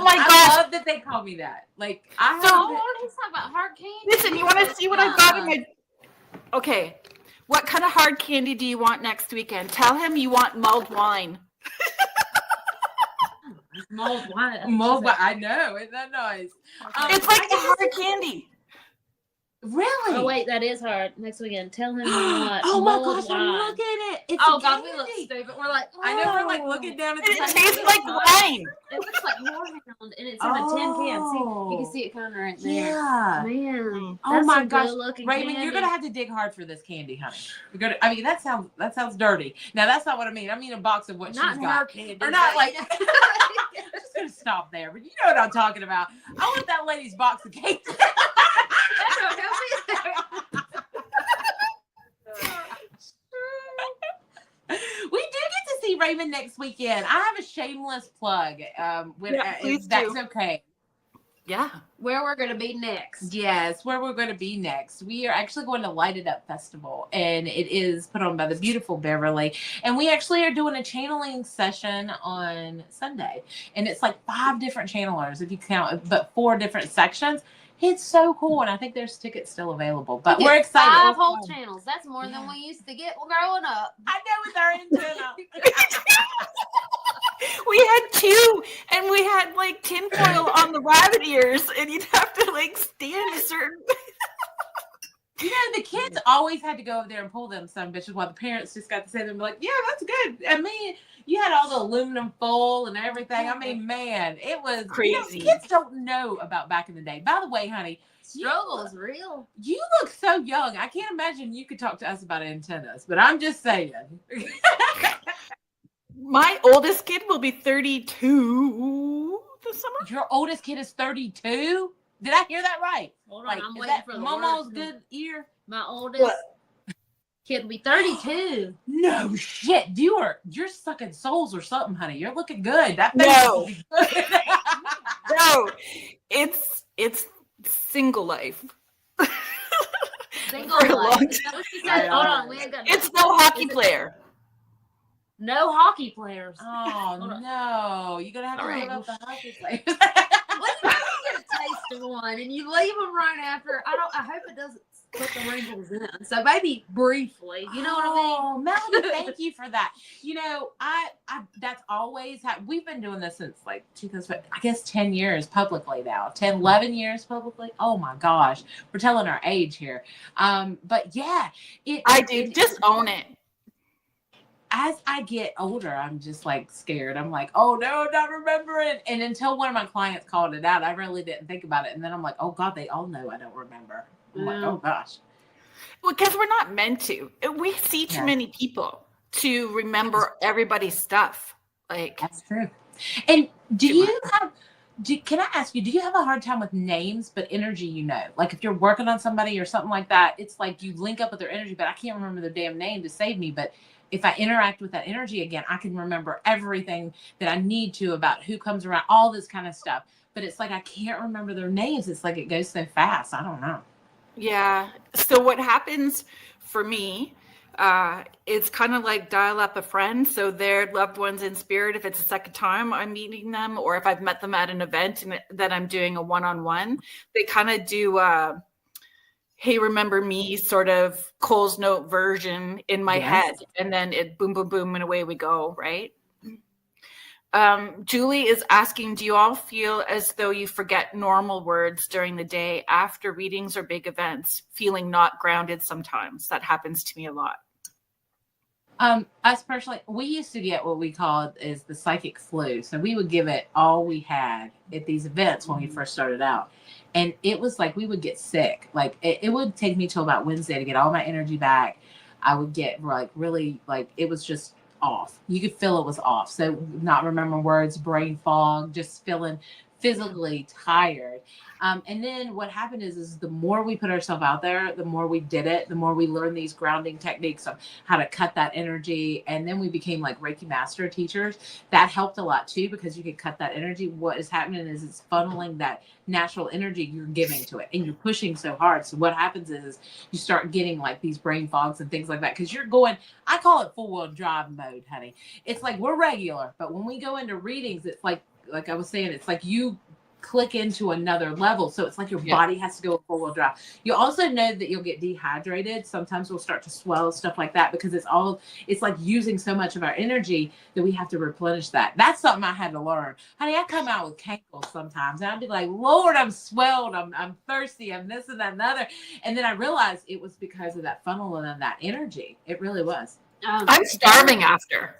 my gosh. I love that they call me that. Like, let's talk about hard candy. Listen, you want to see what I got in my... Okay. What kind of hard candy do you want next weekend? Tell him you want mulled wine. Mulled wine. I know. Isn't that nice? It's like the hard candy. Really? Oh wait, that is hard. Next weekend, tell him what. Oh my gosh, look at it. It's God, we look stupid. We're like, I know we're like looking down at the It tastes like wine. It looks like Moorhound, and it's in a tin can. See, you can see it kind of right there. Yeah, man. Oh my gosh, Raymond, candy. You're gonna have to dig hard for this candy, honey. You're gonna. I mean, that sounds dirty. Now that's not what I mean. I mean a box of what she's got. Candy, or not like. I'm just gonna stop there, but you know what I'm talking about. I want that lady's box of cake. We do get to see Raymond next weekend. I have a shameless plug. If that's okay. Yeah. Where we're going to be next. Yes, where we're going to be next. We are actually going to Light It Up Festival, and it is put on by the beautiful Beverly. And we actually are doing a channeling session on Sunday. And it's like 5 different channelers, if you count, but 4 different sections. It's so cool, and I think there's tickets still available. But we're excited. 5 whole channels. That's more than we used to get growing up. I know, with our antenna. We had 2, and we had like tinfoil on the rabbit ears, and you'd have to like stand a certain. You know, the kids always had to go over there and pull them some bitches, while the parents just got to say them and be like, yeah, that's good. I mean, you had all the aluminum foil and everything. I mean, man, it was crazy. Kids don't know about back in the day. By the way, honey, struggle is real. You look so young. I can't imagine you could talk to us about antennas, but I'm just saying. My oldest kid will be 32 this summer. Your oldest kid is 32? Did I hear that right? Hold on, like, I'm is waiting that for the Momo's word. good ear? My oldest kid will be 32. No shit. You're sucking souls or something, honey. You're looking good. That face No. is good. No, it's single life. Single For a life. long Is that what you said? Hold on, we ain't got It's no hockey player. no hockey players. Oh no! You're gonna have to All look right. up the hockey players. What if you get a taste of one and you leave them right after? I hope it doesn't put the wrinkles in. So maybe briefly, you know what I mean? Oh, Melody, thank you for that. You know, I that's always we've been doing this since like 2000, I guess 10 years publicly now. 10, 11 years publicly. Oh my gosh, we're telling our age here. But yeah, I do. Just own it. as I get older, I'm just like scared. I'm like, oh no, I'm not remembering. And until one of my clients called it out, I really didn't think about it. And then I'm like, oh God, they all know I don't remember. I'm like, oh gosh. Well, because we're not meant to. We see too many people to remember everybody's stuff. Like, that's true. And can I ask you, do you have a hard time with names, but energy, you know? Like if you're working on somebody or something like that, it's like you link up with their energy, but I can't remember their damn name to save me. But if I interact with that energy again, I can remember everything that I need to about who comes around, all this kind of stuff. But it's like I can't remember their names. It's like it goes so fast. I don't know. Yeah. So what happens for me, it's kind of like dial up a friend. So their loved ones in spirit, if it's the second time I'm meeting them, or if I've met them at an event and that I'm doing a one-on-one, they kind of do hey, remember me sort of Cole's Note version in my head. And then it boom, boom, boom, and away we go, right? Julie is asking, do you all feel as though you forget normal words during the day after readings or big events, feeling not grounded sometimes? That happens to me a lot. Us personally, we used to get what we called is the psychic flu. So we would give it all we had at these events when we first started out. And it was like we would get sick. Like it would take me till about Wednesday to get all my energy back. I would get like really like it was just off. You could feel it was off. So not remembering words, brain fog, just feeling physically tired. And then what happened is the more we put ourselves out there, the more we did it, the more we learned these grounding techniques of how to cut that energy. And then we became like Reiki Master teachers. That helped a lot too, because you could cut that energy. What is happening is it's funneling that natural energy you're giving to it, and you're pushing so hard. So what happens is you start getting like these brain fogs and things like that, because you're going, I call it full-wheel drive mode, honey. It's like we're regular, but when we go into readings, it's like I was saying, it's like you click into another level. So it's like your body has to go full-wheel drive. You also know that you'll get dehydrated. Sometimes we'll start to swell, stuff like that, because it's like using so much of our energy that we have to replenish that. That's something I had to learn. Honey, I come out with cankles sometimes and I'd be like, Lord, I'm swelled. I'm thirsty. I'm this and that and other. And then I realized it was because of that funneling of that energy. It really was. I'm starving after.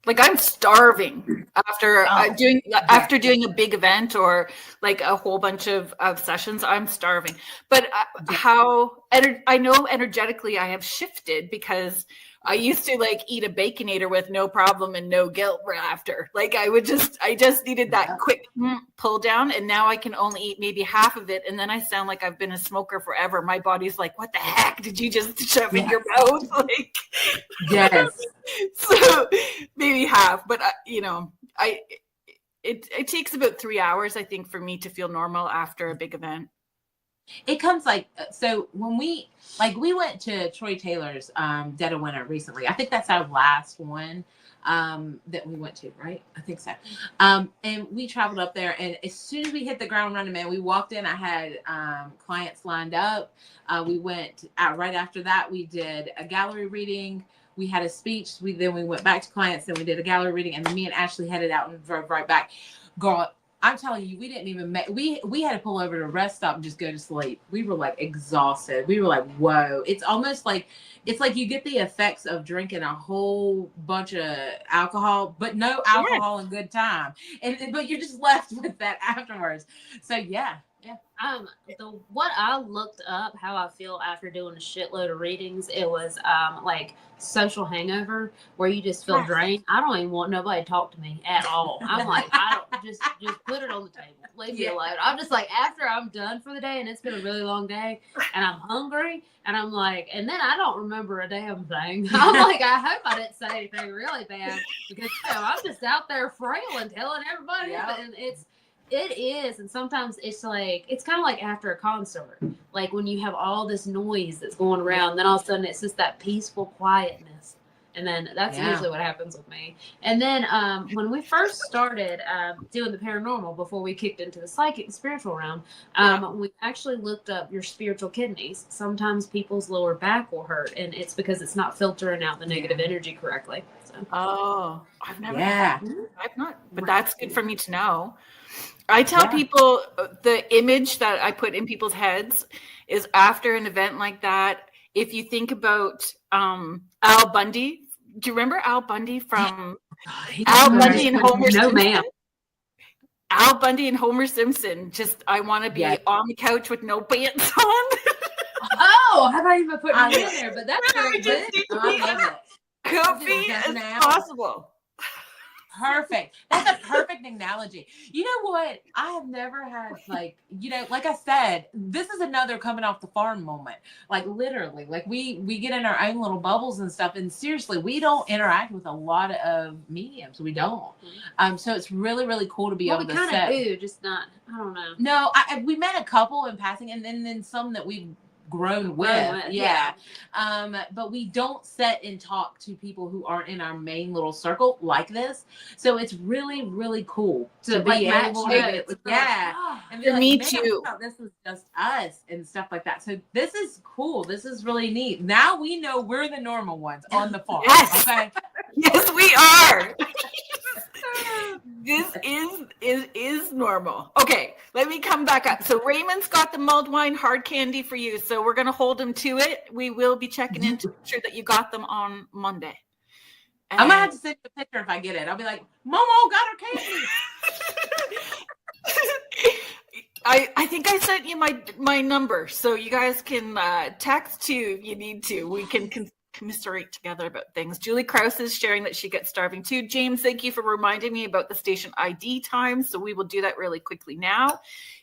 Like I'm starving after doing a big event or like a whole bunch of sessions. I'm starving. But I know energetically I have shifted, because I used to like eat a Baconator with no problem and no guilt after. Like I just needed that quick pull down, and now I can only eat maybe half of it, and then I sound like I've been a smoker forever. My body's like, what the heck did you just shove in your mouth? Like, yes. So maybe half, but it takes about 3 hours, I think, for me to feel normal after a big event. It comes like, so when we went to Troy Taylor's Dead of Winter recently. I think that's our last one that we went to, right? I think so. And we traveled up there, and as soon as we hit the ground running, man, we walked in. I had clients lined up. We went out right after that. We did a gallery reading. We had a speech. Then we went back to clients. Then we did a gallery reading, and then me and Ashley headed out and drove right back. Girl, I'm telling you, we didn't even we had to pull over to a rest stop and just go to sleep. We were like exhausted. We were like, whoa. It's almost like you get the effects of drinking a whole bunch of alcohol, but no alcohol and good time. But you're just left with that afterwards. So yeah. What I looked up, how I feel after doing a shitload of readings, it was like social hangover, where you just feel drained. I don't even want nobody to talk to me at all. I'm like, I don't just put it on the table, leave me alone. I'm just like, after I'm done for the day and it's been a really long day and I'm hungry and I'm like, and then I don't remember a damn thing. I'm like, I hope I didn't say anything really bad, because I'm just out there frail and telling everybody, and it is, and sometimes it's like, it's kind of like after a concert, like when you have all this noise that's going around, then all of a sudden it's just that peaceful quietness, and then that's usually what happens with me. And then when we first started doing the paranormal, before we kicked into the psychic and spiritual realm, we actually looked up your spiritual kidneys. Sometimes people's lower back will hurt, and it's because it's not filtering out the negative energy correctly. So. Oh, I've never. I've not, but that's good for me to know. I tell people the image that I put in people's heads is after an event like that. If you think about Al Bundy, Do you remember Al Bundy from God, Al Bundy and Homer no, Simpson? ma'am. Al Bundy and Homer Simpson. Just, I want to be on the couch with no pants on. Oh, I thought you were putting it in there, but that's very good. I love it. Goofy as possible. Perfect. That's a perfect analogy. You know what? I have never had, like, you know, like I said, this is another coming off the farm moment. Like, literally, like we get in our own little bubbles and stuff. And seriously, we don't interact with a lot of mediums. We don't. So it's really, really cool to be able to set. We kind of do, just not. I don't know. No, we met a couple in passing, and then some that we've grown with. Yeah. But we don't sit and talk to people who aren't in our main little circle like this. So it's really, really cool to be able to and be like, me man, too. This is just us and stuff like that. So this is cool. This is really neat. Now we know we're the normal ones on the farm. Yes. Okay. Yes, we are. This is normal. Okay, let me come back up. So Raymond's got the mulled wine hard candy for you. So we're going to hold him to it. We will be checking in to make sure that you got them on Monday. And I'm going to have to send you a picture if I get it. I'll be like, Momo got her candy. I think I sent you my number. So you guys can text too if you need to. We can commiserate together about things. Julie Krause is sharing that she gets starving too. James, thank you for reminding me about the station ID time. So we will do that really quickly now.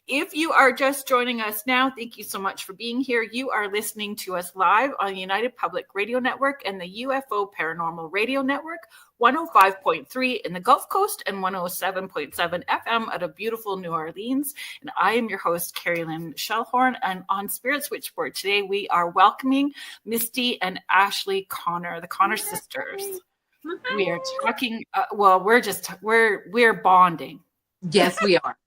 If you are just joining us now, thank you so much for being here. You are listening to us live on the United Public Radio Network and the UFO Paranormal Radio Network, 105.3 in the Gulf Coast and 107.7 FM out of beautiful New Orleans. And I am your host, Kerrilynn Shellhorn. And on Spirit Switchboard today, we are welcoming Misty and Ashley Connor, the Connor sisters. We are talking, we're bonding. Yes, we are.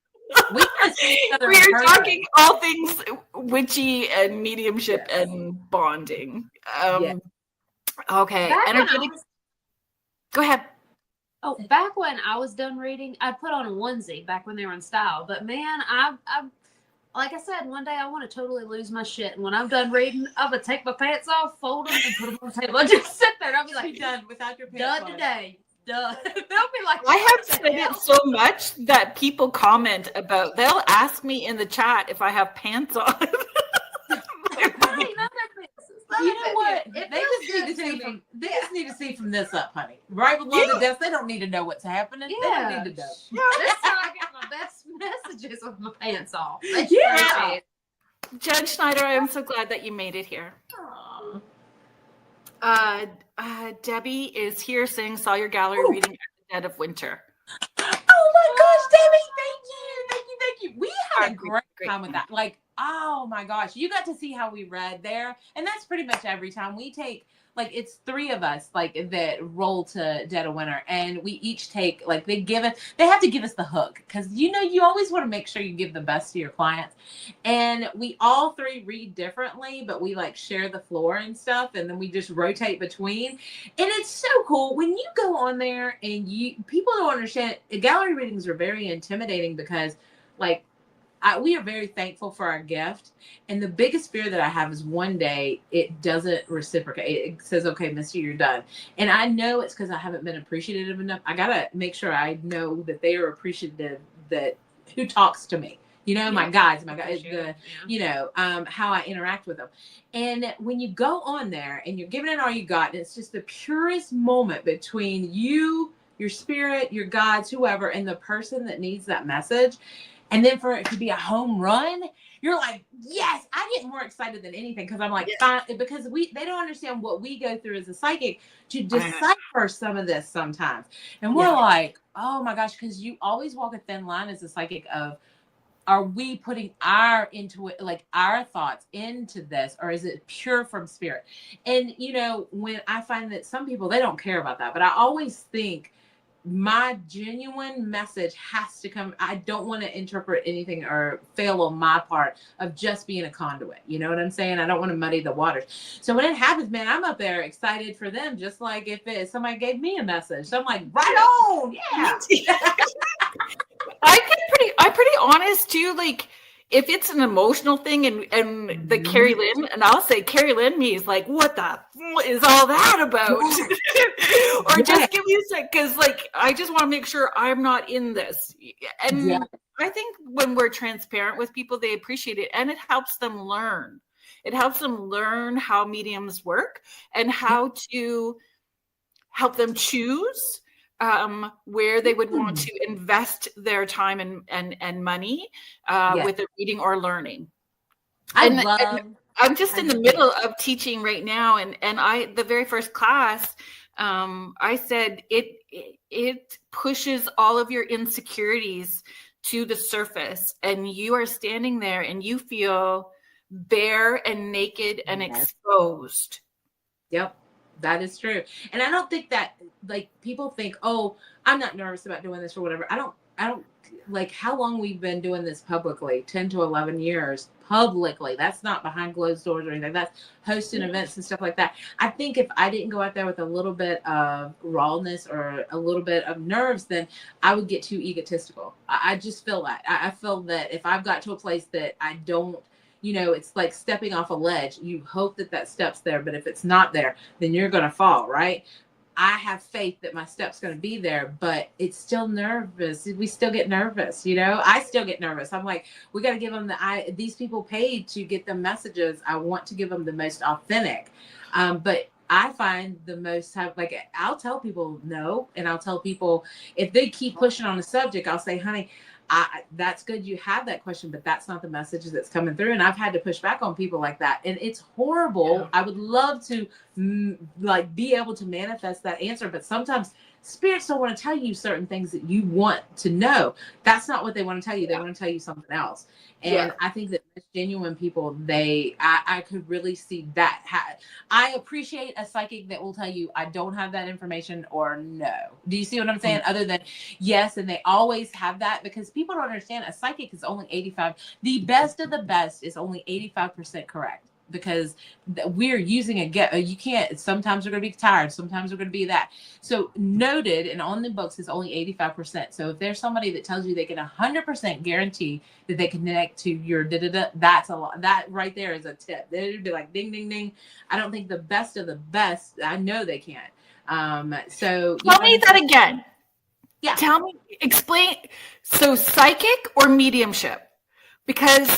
We are talking all things witchy and mediumship and bonding. Okay. Go ahead. Oh, back when I was done reading, I put on a onesie back when they were in style. But man, I like I said, one day I want to totally lose my shit. And when I'm done reading, I'm going to take my pants off, fold them, and put them on the table. I'll just sit there and I'll be like, done without your pants done on. Today. Duh. They'll be like, I have said it so much that people comment about, they'll ask me in the chat if I have pants on. You know what? They just need to see from this up, honey. Right below the desk, they don't need to know what's happening. Yeah. They don't need to know. That's how I get my best messages with my pants off. Yeah. Judge Schneider, I am so glad that you made it here. Debbie is here saying, saw your gallery reading at the dead of winter. Oh my gosh, Debbie, thank you. We had a great time with that. Like, oh my gosh, you got to see how we read there. And that's pretty much every time we take, like, it's three of us, like, that roll to Dead of Winter. And we each take, like, they have to give us the hook. Because, you know, you always want to make sure you give the best to your clients. And we all three read differently, but we, like, share the floor and stuff. And then we just rotate between. And it's so cool. When you go on there and people don't understand, gallery readings are very intimidating because, like, we are very thankful for our gift. And the biggest fear that I have is one day it doesn't reciprocate. It says, okay, Misty, you're done. And I know it's because I haven't been appreciative enough. I got to make sure I know that they are appreciative that who talks to me. You know, my guides, you know, how I interact with them. And when you go on there and you're giving it all you got, and it's just the purest moment between you, your spirit, your guides, whoever, and the person that needs that message. And then for it to be a home run, you're like, yes, I get more excited than anything because I'm like, fine, because they don't understand what we go through as a psychic to decipher some of this sometimes. And we're like, oh my gosh, because you always walk a thin line as a psychic of, are we putting our thoughts into this, or is it pure from spirit? And, you know, when I find that some people, they don't care about that, but I always think, my genuine message has to come. I don't want to interpret anything or fail on my part of just being a conduit. You know what I'm saying? I don't want to muddy the waters. So when it happens, man, I'm up there excited for them, just like if somebody gave me a message. So I'm like, right on. Yeah. I'm pretty honest too. Like, if it's an emotional thing and the Kerrilynn, and I'll say Kerrilynn me is like, what the is all that about? Or just give me a sec, because like I just want to make sure I'm not in this. And I think when we're transparent with people, they appreciate it, and it helps them learn. It helps them learn how mediums work and how to help them choose where they would want to invest their time and money with a reading or learning. And I'm just in the middle of teaching right now, and the very first class, I said it pushes all of your insecurities to the surface, and you are standing there and you feel bare and naked and exposed. Yep, that is true. And I don't think that, like, people think, oh, I'm not nervous about doing this or whatever. I don't like how long we've been doing this publicly, 10 to 11 years publicly. That's not behind closed doors or anything. That's hosting events and stuff like that. I think if I didn't go out there with a little bit of rawness or a little bit of nerves, then I would get too egotistical. I just feel that. I feel that if I've got to a place that I don't, it's like stepping off a ledge. You hope that step's there, but if it's not there, then you're going to fall, right? I have faith that my step's going to be there, but it's still nervous. We still get nervous, I still get nervous. I'm like, we got to give them these people paid to get the messages. I want to give them the most authentic. But I find the most I'll tell people no. And I'll tell people if they keep pushing on the subject, I'll say, honey, that's good you have that question, but that's not the message that's coming through. And I've had to push back on people like that. And it's horrible. Yeah. I would love to be able to manifest that answer. But sometimes spirits don't want to tell you certain things that you want to know. That's not what they want to tell you. They want to tell you something else. And I think that genuine people, I could really see that. I appreciate a psychic that will tell you, I don't have that information or no. Do you see what I'm saying? Other than yes, and they always have that, because people don't understand a psychic is only 85. The best of the best is only 85% correct. Because we're using you can't, sometimes we're going to be tired, sometimes we're going to be that. So noted and on the books is only 85%. So if there's somebody that tells you they can 100% guarantee that they connect to your that's a lot. That right there is a tip. They'd be like ding ding ding. I don't think the best of the best, I know they can't. So tell me that again. Yeah, tell me, explain. So psychic or mediumship? Because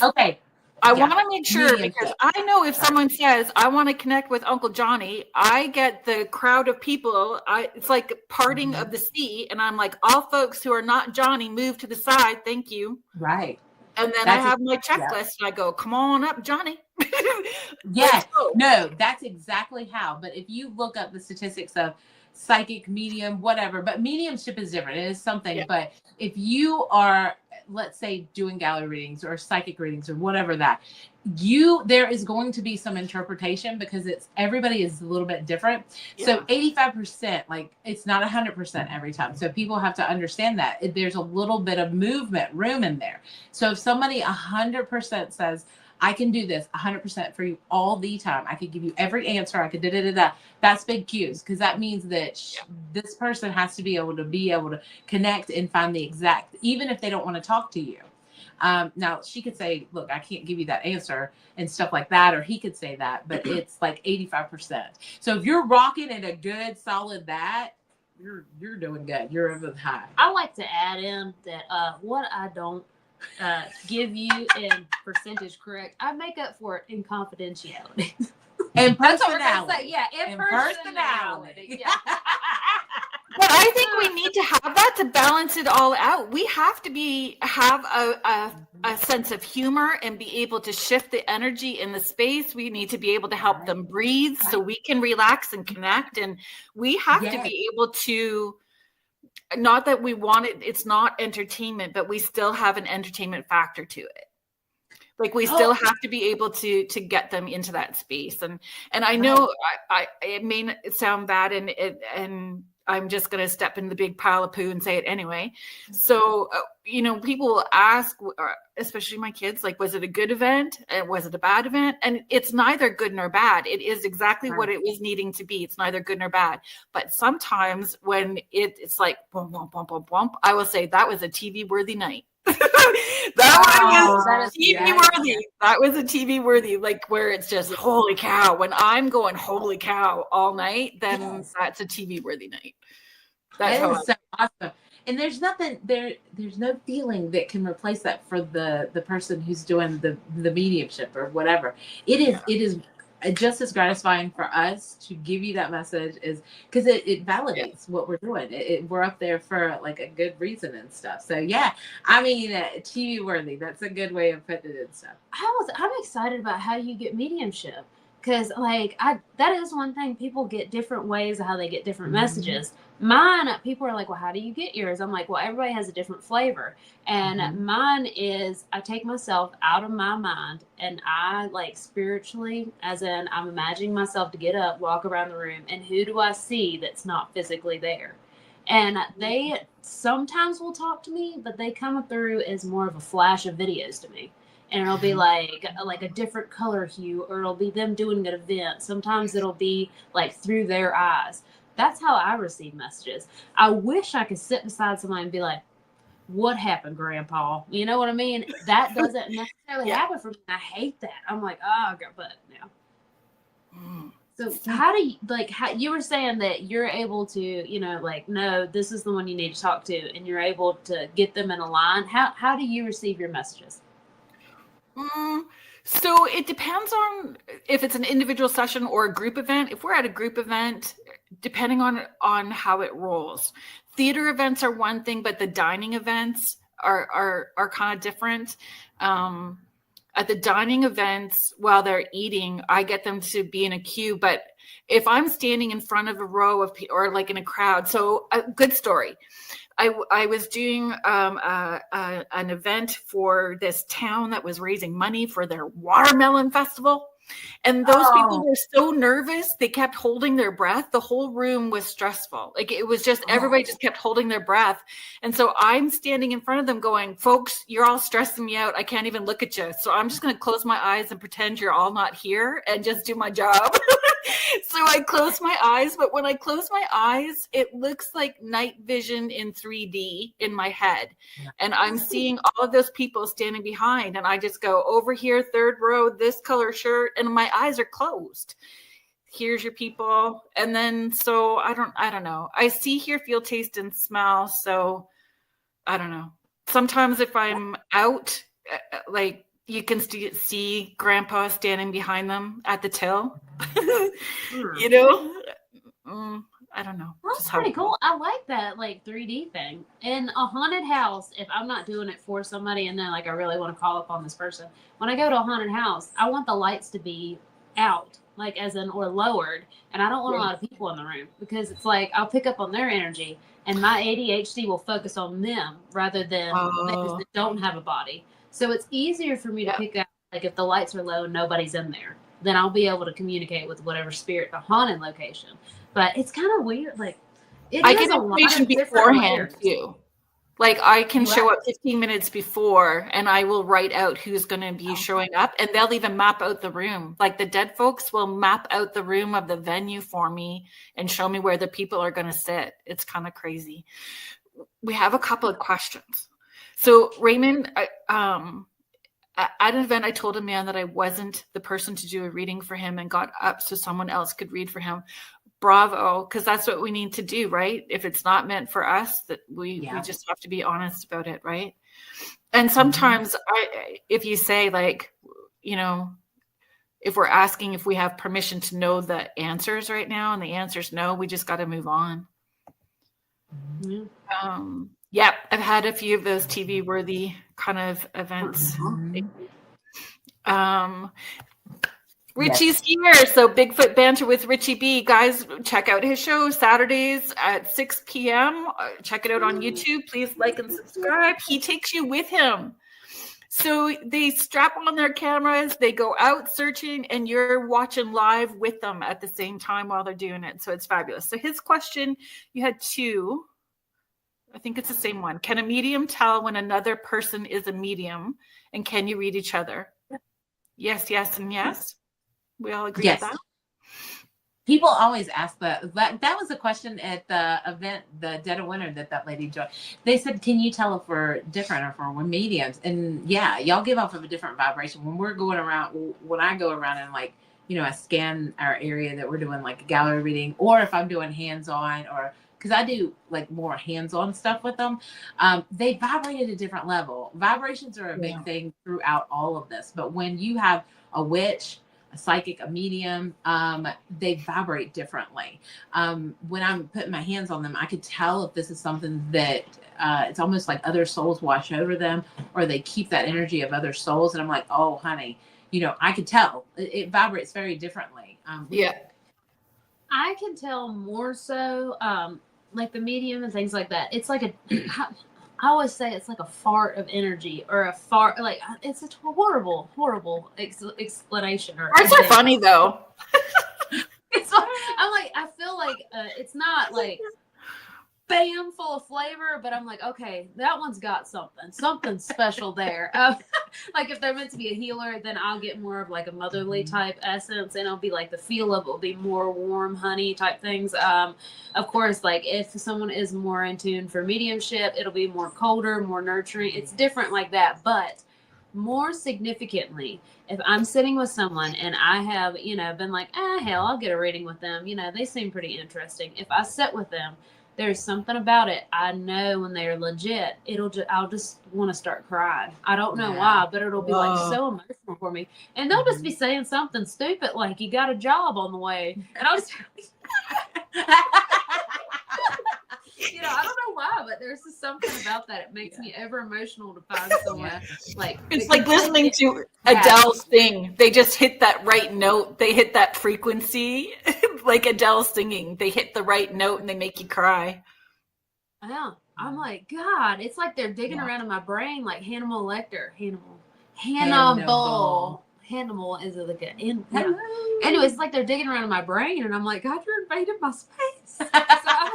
I want to make sure, because I know if someone says, I want to connect with Uncle Johnny, I get the crowd of people. It's like parting of the sea. And I'm like, all folks who are not Johnny, move to the side. Thank you. Right. And then I have my checklist and I go, come on up, Johnny. Yes. No, that's exactly how. But if you look up the statistics of psychic, medium, whatever, but mediumship is different. It is something. Yeah. But if you are, let's say, doing gallery readings or psychic readings or whatever there is going to be some interpretation, because everybody is a little bit different. Yeah. So 85%, it's not 100% every time. So people have to understand that there's a little bit of movement room in there. So if somebody 100% says, I can do this 100% for you all the time, I could give you every answer, I could that's big cues, because that means that this person has to be able to connect and find the exact, even if they don't want to talk to you. Now she could say, look, I can't give you that answer and stuff like that, or he could say that, but it's like 85%. So if you're rocking at a good solid you're doing good. You're over the high. I like to add in that what I don't give you in percentage correct, I make up for it in confidentiality. And personality. Yeah, and personality. Yeah. But I think we need to have that to balance it all out. We have to have a sense of humor and be able to shift the energy in the space. We need to be able to help them breathe so we can relax and connect. And we have to be able to, not that we want it, it's not entertainment, but we still have an entertainment factor to it. We still have to be able to get them into that space. And I know it may sound bad, and I'm just going to step in the big pile of poo and say it anyway. So, people will ask, especially my kids, was it a good event? Was it a bad event? And it's neither good nor bad. It is exactly what it was needing to be. It's neither good nor bad. But sometimes when it's like, bump, bump, bump, bump, bump, I will say that was a TV worthy night. That was TV worthy. Yeah. That was a TV worthy, like where it's just holy cow. When I'm going holy cow all night, then that's a TV worthy night. That's That how is so awesome. And there's nothing there's no feeling that can replace that for the person who's doing the mediumship or whatever. It is just as gratifying for us to give you that message is because it validates what we're doing. We're up there for like a good reason and stuff. So yeah, I mean, TV worthy. That's a good way of putting it and stuff. I'm excited about how you get mediumship because like that is one thing. People get different ways of how they get different messages. Mine, people are like, well, how do you get yours? I'm like, well, everybody has a different flavor. And mine is I take myself out of my mind and I like spiritually, as in I'm imagining myself to get up, walk around the room, and who do I see that's not physically there? And they sometimes will talk to me, but they come through as more of a flash of videos to me. And it'll be like a different color hue, or it'll be them doing an event. Sometimes it'll be like through their eyes. That's how I receive messages. I wish I could sit beside somebody and be like, what happened, Grandpa? You know what I mean? That doesn't necessarily happen for me. I hate that. I'm like, oh, but no. So how do you, like, how you were saying that you're able to, you know, like, no, this is the one you need to talk to, and you're able to get them in a line. How do you receive your messages? So it depends on if it's an individual session or a group event. If we're at a group event, depending on how it rolls. Theater events are one thing, but the dining events are kind of different. At the dining events, while they're eating, I get them to be in a queue. But if I'm standing in front of a row of people or like in a crowd, so a good story. I was doing an event for this town that was raising money for their watermelon festival. And those people were so nervous, they kept holding their breath. The whole room was stressful. Like it was just, everybody just kept holding their breath. And so I'm standing in front of them going, folks, you're all stressing me out. I can't even look at you. So I'm just going to close my eyes and pretend you're all not here and just do my job. So I close my eyes. But when I close my eyes, it looks like night vision in 3D in my head. And I'm seeing all of those people standing behind. And I just go over here, third row, this color shirt. And my eyes are closed. Here's your people. And then, so I don't know. I see, hear, feel, taste, and smell. So I don't know. Sometimes if I'm out, like you can see Grandpa standing behind them at the till, you know? I don't know. That's pretty cool. I like that like 3D thing. In a haunted house, if I'm not doing it for somebody and then like I really want to call upon this person, when I go to a haunted house, I want the lights to be out, like as in or lowered, and I don't want a lot of people in the room because it's like I'll pick up on their energy and my ADHD will focus on them rather than things that don't have a body. So it's easier for me to pick out like if the lights are low and nobody's in there, then I'll be able to communicate with whatever spirit the haunted location. But it's kind of weird. Like I get information beforehand too. Like I can show up 15 minutes before and I will write out who's going to be showing up, and they'll even map out the room. Like the dead folks will map out the room of the venue for me and show me where the people are going to sit. It's kind of crazy. We have a couple of questions. So Raymond, at an event, I told a man that I wasn't the person to do a reading for him and got up so someone else could read for him. Bravo, because that's what we need to do, right? If it's not meant for us, that we just have to be honest about it, right? And sometimes if you say like, you know, if we're asking if we have permission to know the answers right now and the answer is no, we just got to move on. I've had a few of those TV worthy kind of events. Richie's here. So Bigfoot Banter with Richie B. Guys, check out his show Saturdays at 6 p.m. Check it out on YouTube. Please like and subscribe. He takes you with him. So they strap on their cameras, they go out searching, and you're watching live with them at the same time while they're doing it. So it's fabulous. So his question, you had two. I think it's the same one. Can a medium tell when another person is a medium? And can you read each other? Yes, yes, and yes. We all agree with that. People always ask that was a question at the event, the Dead of Winter that lady joined. They said, can you tell if we're different or if we're mediums? And yeah, y'all give off of a different vibration. When we're going around, when I go around and like, I scan our area that we're doing like a gallery reading, or if I'm doing hands-on, or because I do like more hands-on stuff with them, they vibrate at a different level. Vibrations are a big thing throughout all of this. But when you have a witch, a psychic, a medium, they vibrate differently. When I'm putting my hands on them, I could tell if this is something that it's almost like other souls wash over them, or they keep that energy of other souls. And I'm like, oh, honey, I could tell it vibrates very differently. I can tell more so, like the medium and things like that. It's like I always say it's like a fart of energy, or a fart, like it's a horrible explanation. Farts are funny though. It's like, I feel like it's not like bam full of flavor, but I'm like, okay, that one's got something special there. Like if they're meant to be a healer, then I'll get more of like a motherly type essence, and it'll be like the feel of it will be more warm honey type things. Of course, like if someone is more in tune for mediumship, it'll be more colder, more nurturing. It's different like that. But more significantly, if I'm sitting with someone and I have, been like, hell, I'll get a reading with them. They seem pretty interesting. If I sit with them, there's something about it. I know when they're legit, I'll just want to start crying. I don't know why, but it'll be like so emotional for me. And they'll just be saying something stupid like, you got a job on the way. And I'll just, I don't know why, but there's just something about that. It makes me ever emotional to find someone like. It's like listening to Adele sing. They just hit that right note. They hit that frequency. Like Adele singing. They hit the right note and they make you cry. Yeah. I'm like, God, it's like they're digging around in my brain like Hannibal Lecter. Hannibal is a good. Anyway, it's like they're digging around in my brain, and I'm like, God, you're invading my space. So I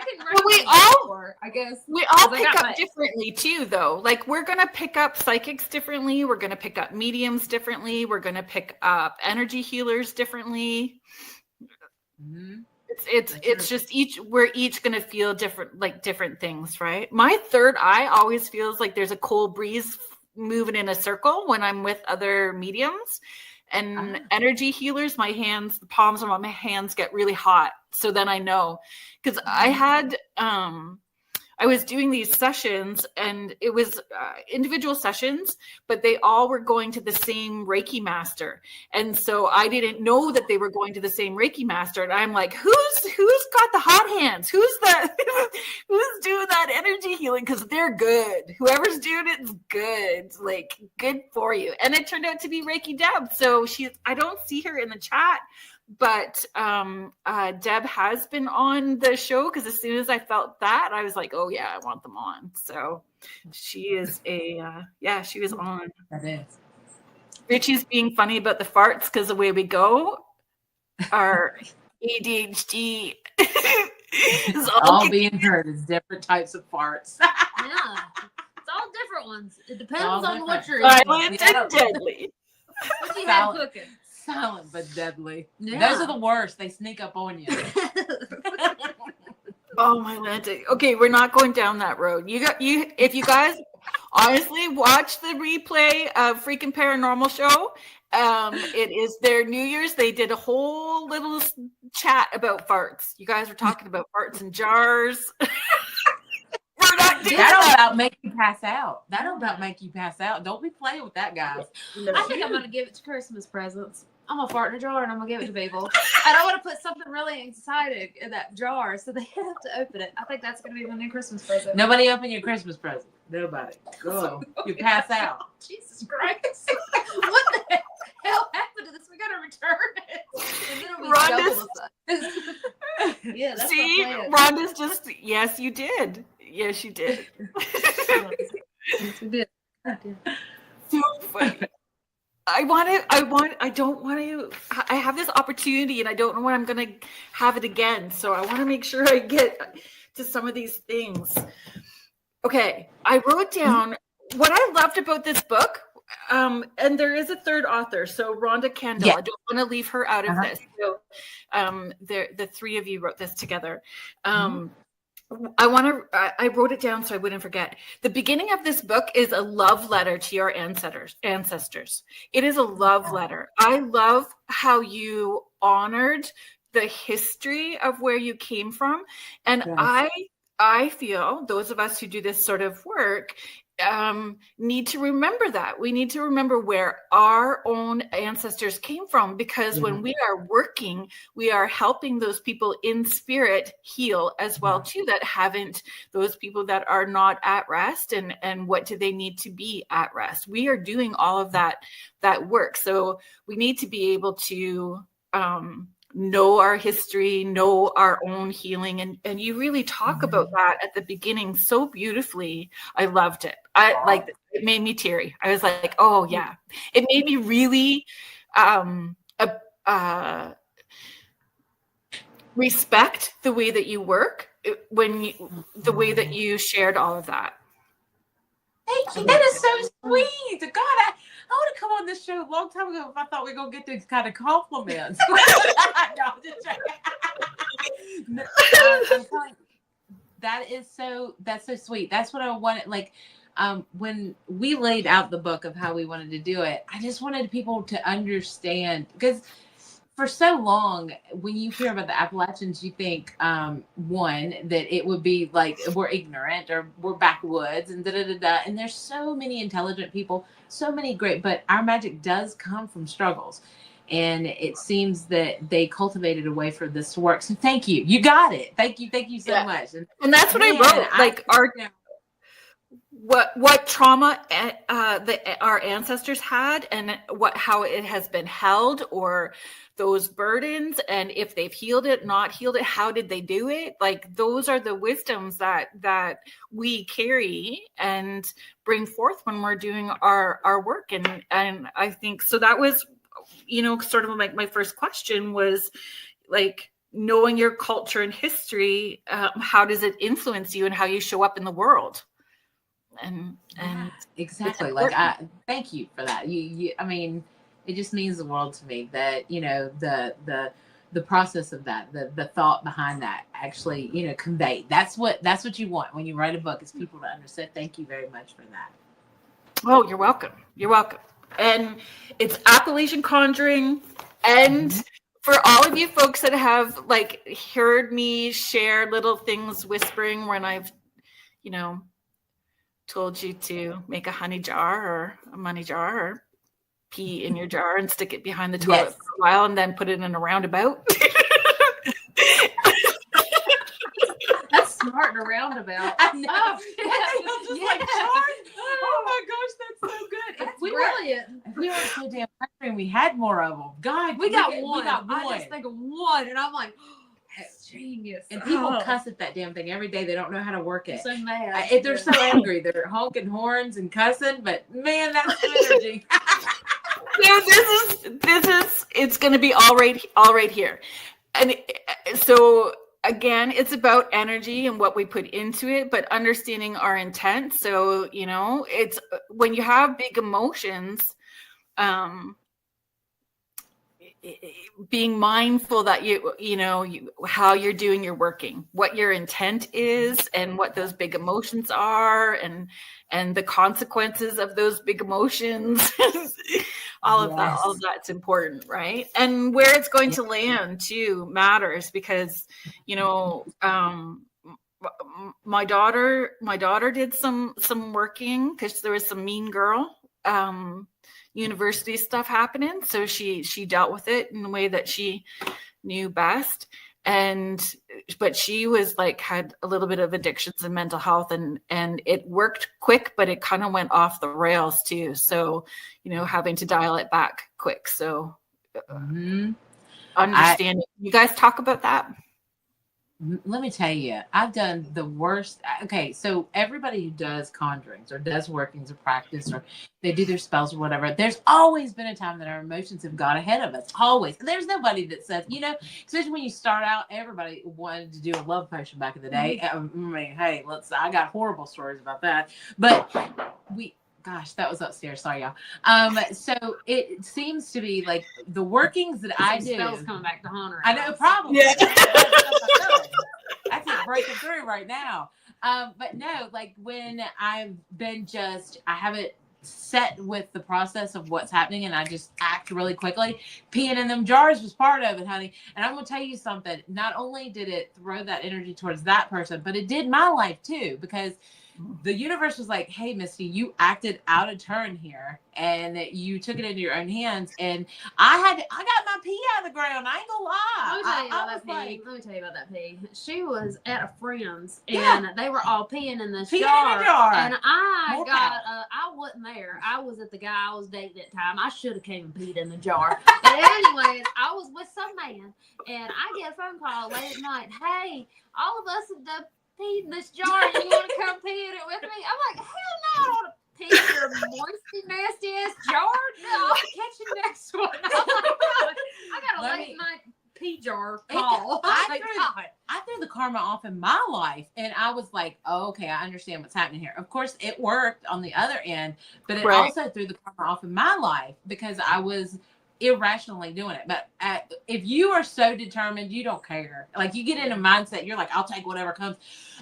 can. Well, I guess we all pick up differently too, though. Like we're gonna pick up psychics differently. We're gonna pick up mediums differently. We're gonna pick up energy healers differently. Mm-hmm. It's just we're each gonna feel different things, right? My third eye always feels like there's a cold breeze moving in a circle when I'm with other mediums. And energy healers, the palms of my hands get really hot. So then I know, because I was doing these sessions, and it was individual sessions, but they all were going to the same Reiki master. And so I didn't know that they were going to the same Reiki master. And I'm like, who's got the hot hands? Who's doing that energy healing? Because they're good. Whoever's doing it is good. Like, good for you. And it turned out to be Reiki Deb. So I don't see her in the chat, but Deb has been on the show, because as soon as I felt that, I was like, oh yeah, I want them on. So she is she was on. That is. Richie's being funny about the farts, because the way we go, our ADHD is all being heard is different types of farts. Yeah, it's all different ones. It depends on what you're eating. Silent and deadly. What you have cooking? Silent but deadly. Yeah. Those are the worst. They sneak up on you. Oh my Lanta. Okay, we're not going down that road. If you guys honestly watch the replay of freaking Paranormal Show, it is their New Year's. They did a whole little chat about farts. You guys were talking about farts in jars. We're not doing that. About make you pass out. That'll about make you pass out. Don't be playing with that, guys. I think I'm gonna give it to Christmas presents. I'm gonna fart in a jar and I'm gonna give it to people. And I want to put something really exciting in that jar, so they have to open it. I think that's gonna be my new Christmas present. Nobody open your Christmas present. Nobody. Go. You pass out. Jesus Christ! What the hell happened to this? We gotta return it. And then it'll be double the size. Yeah, that's see, Rhonda's just yes, you did. Yes, you did. Yes, we did. So funny. I have this opportunity, and I don't know when I'm going to have it again. So I want to make sure I get to some of these things. Okay. I wrote down what I loved about this book and there is a third author. So Rhonda Kendall, Yeah. I don't want to leave her out of Uh-huh. this. So the three of you wrote this together. Mm-hmm. I wrote it down so I wouldn't forget. The beginning of this book is a love letter to your ancestors. It is a love letter. I love how you honored the history of where you came from. And Yes. I feel those of us who do this sort of work need to remember that. We need to remember where our own ancestors came from, because when we are working, we are helping those people in spirit heal as well too, that haven't, those people that are not at rest, and what do they need to be at rest. We are doing all of that work. So we need to be able to know our history, know our own healing. And you really talk about that at the beginning so beautifully. I loved it. It made me teary. I was like, oh yeah. It made me really respect the way that you work the way that you shared all of that. Thank you. That is so sweet. God, I would have come on this show a long time ago if I thought we were going to get these kind of compliments. No, I'm just joking. No, I'm telling you, that's so sweet. That's what I wanted. Like, when we laid out the book of how we wanted to do it, I just wanted people to understand, because for so long, when you hear about the Appalachians, you think, one, that it would be like we're ignorant or we're backwoods and da-da-da-da. And there's so many intelligent people, so many great, but our magic does come from struggles. And it seems that they cultivated a way for this to work. So thank you. You got it. Thank you so much. And that's what I wrote. Like what trauma our ancestors had, and how it has been held, or those burdens, and if they've healed it, not healed it, how did they do it? Like, those are the wisdoms that we carry and bring forth when we're doing our work. And I think so. That was, sort of like my first question was, like, knowing your culture and history, how does it influence you and how you show up in the world? And exactly. Like, I thank you for that. I mean, it just means the world to me that, the process of that, the thought behind that actually, conveyed. That's what you want when you write a book, is people to understand. Thank you very much for that. Oh, you're welcome. You're welcome. And it's Appalachian Conjuring. And for all of you folks that have like heard me share little things whispering when I've, told you to make a honey jar or a money jar, or pee in your jar and stick it behind the toilet for a while and then put it in a roundabout. That's smart and a roundabout. I know. Oh my gosh, that's so good. That's brilliant. If we weren't so damn hungry and we had more of them, God, we got one. I just think of one, and I'm like, that's genius. And people cuss at that damn thing every day. They don't know how to work it. So mad. They're so angry. They're honking horns and cussing, but man, that's some energy. Yeah, it's going to be all right here. And so again, it's about energy and what we put into it, but understanding our intent. So, it's when you have big emotions, being mindful that how you're doing your working, what your intent is, and what those big emotions are, and the consequences of those big emotions. all of that's important, right? And where it's going to land too matters, because my daughter did some working, because there was some mean girl university stuff happening, so she dealt with it in the way that she knew best. But she was like, had a little bit of addictions and mental health, and it worked quick, but it kind of went off the rails too. So, having to dial it back quick. So understanding. You guys talk about that? Let me tell you, I've done the worst. Okay, so everybody who does conjurings or does workings or practice, or they do their spells or whatever, there's always been a time that our emotions have got ahead of us. Always. There's nobody that says, especially when you start out, everybody wanted to do a love potion back in the day. I mean, hey, I got horrible stories about that. But gosh, that was upstairs. Sorry, y'all. So it seems to be like the workings that I do. Spells coming back to haunt her. I know, probably. Yeah. That's it, breaking through right now. But no, like when I've been I haven't set with the process of what's happening and I just act really quickly. Peeing in them jars was part of it, honey. And I'm going to tell you something. Not only did it throw that energy towards that person, but it did my life too, because the universe was like, hey, Misty, you acted out of turn here and you took it into your own hands. And I got my pee out of the ground. I ain't gonna lie. Let me tell you about that pee. She was at a friend's and they were all peeing in this jar. And I wasn't there. I was at the guy I was dating at the time. I should have came and peed in the jar. But anyways, I was with some man and I get a phone call late at night. Hey, all of us have done peed in this jar and you want to come pee in it with me? I'm like, hell no, I don't want to pee in your moisty, nasty ass jar. No, I'll catch you next one. I got a late night pee jar call. I threw the karma off in my life and I was like, oh, okay, I understand what's happening here. Of course, it worked on the other end, but it also threw the karma off in my life because I was irrationally doing it. But if you are so determined, you don't care. Like you get in a mindset, you're like, I'll take whatever comes.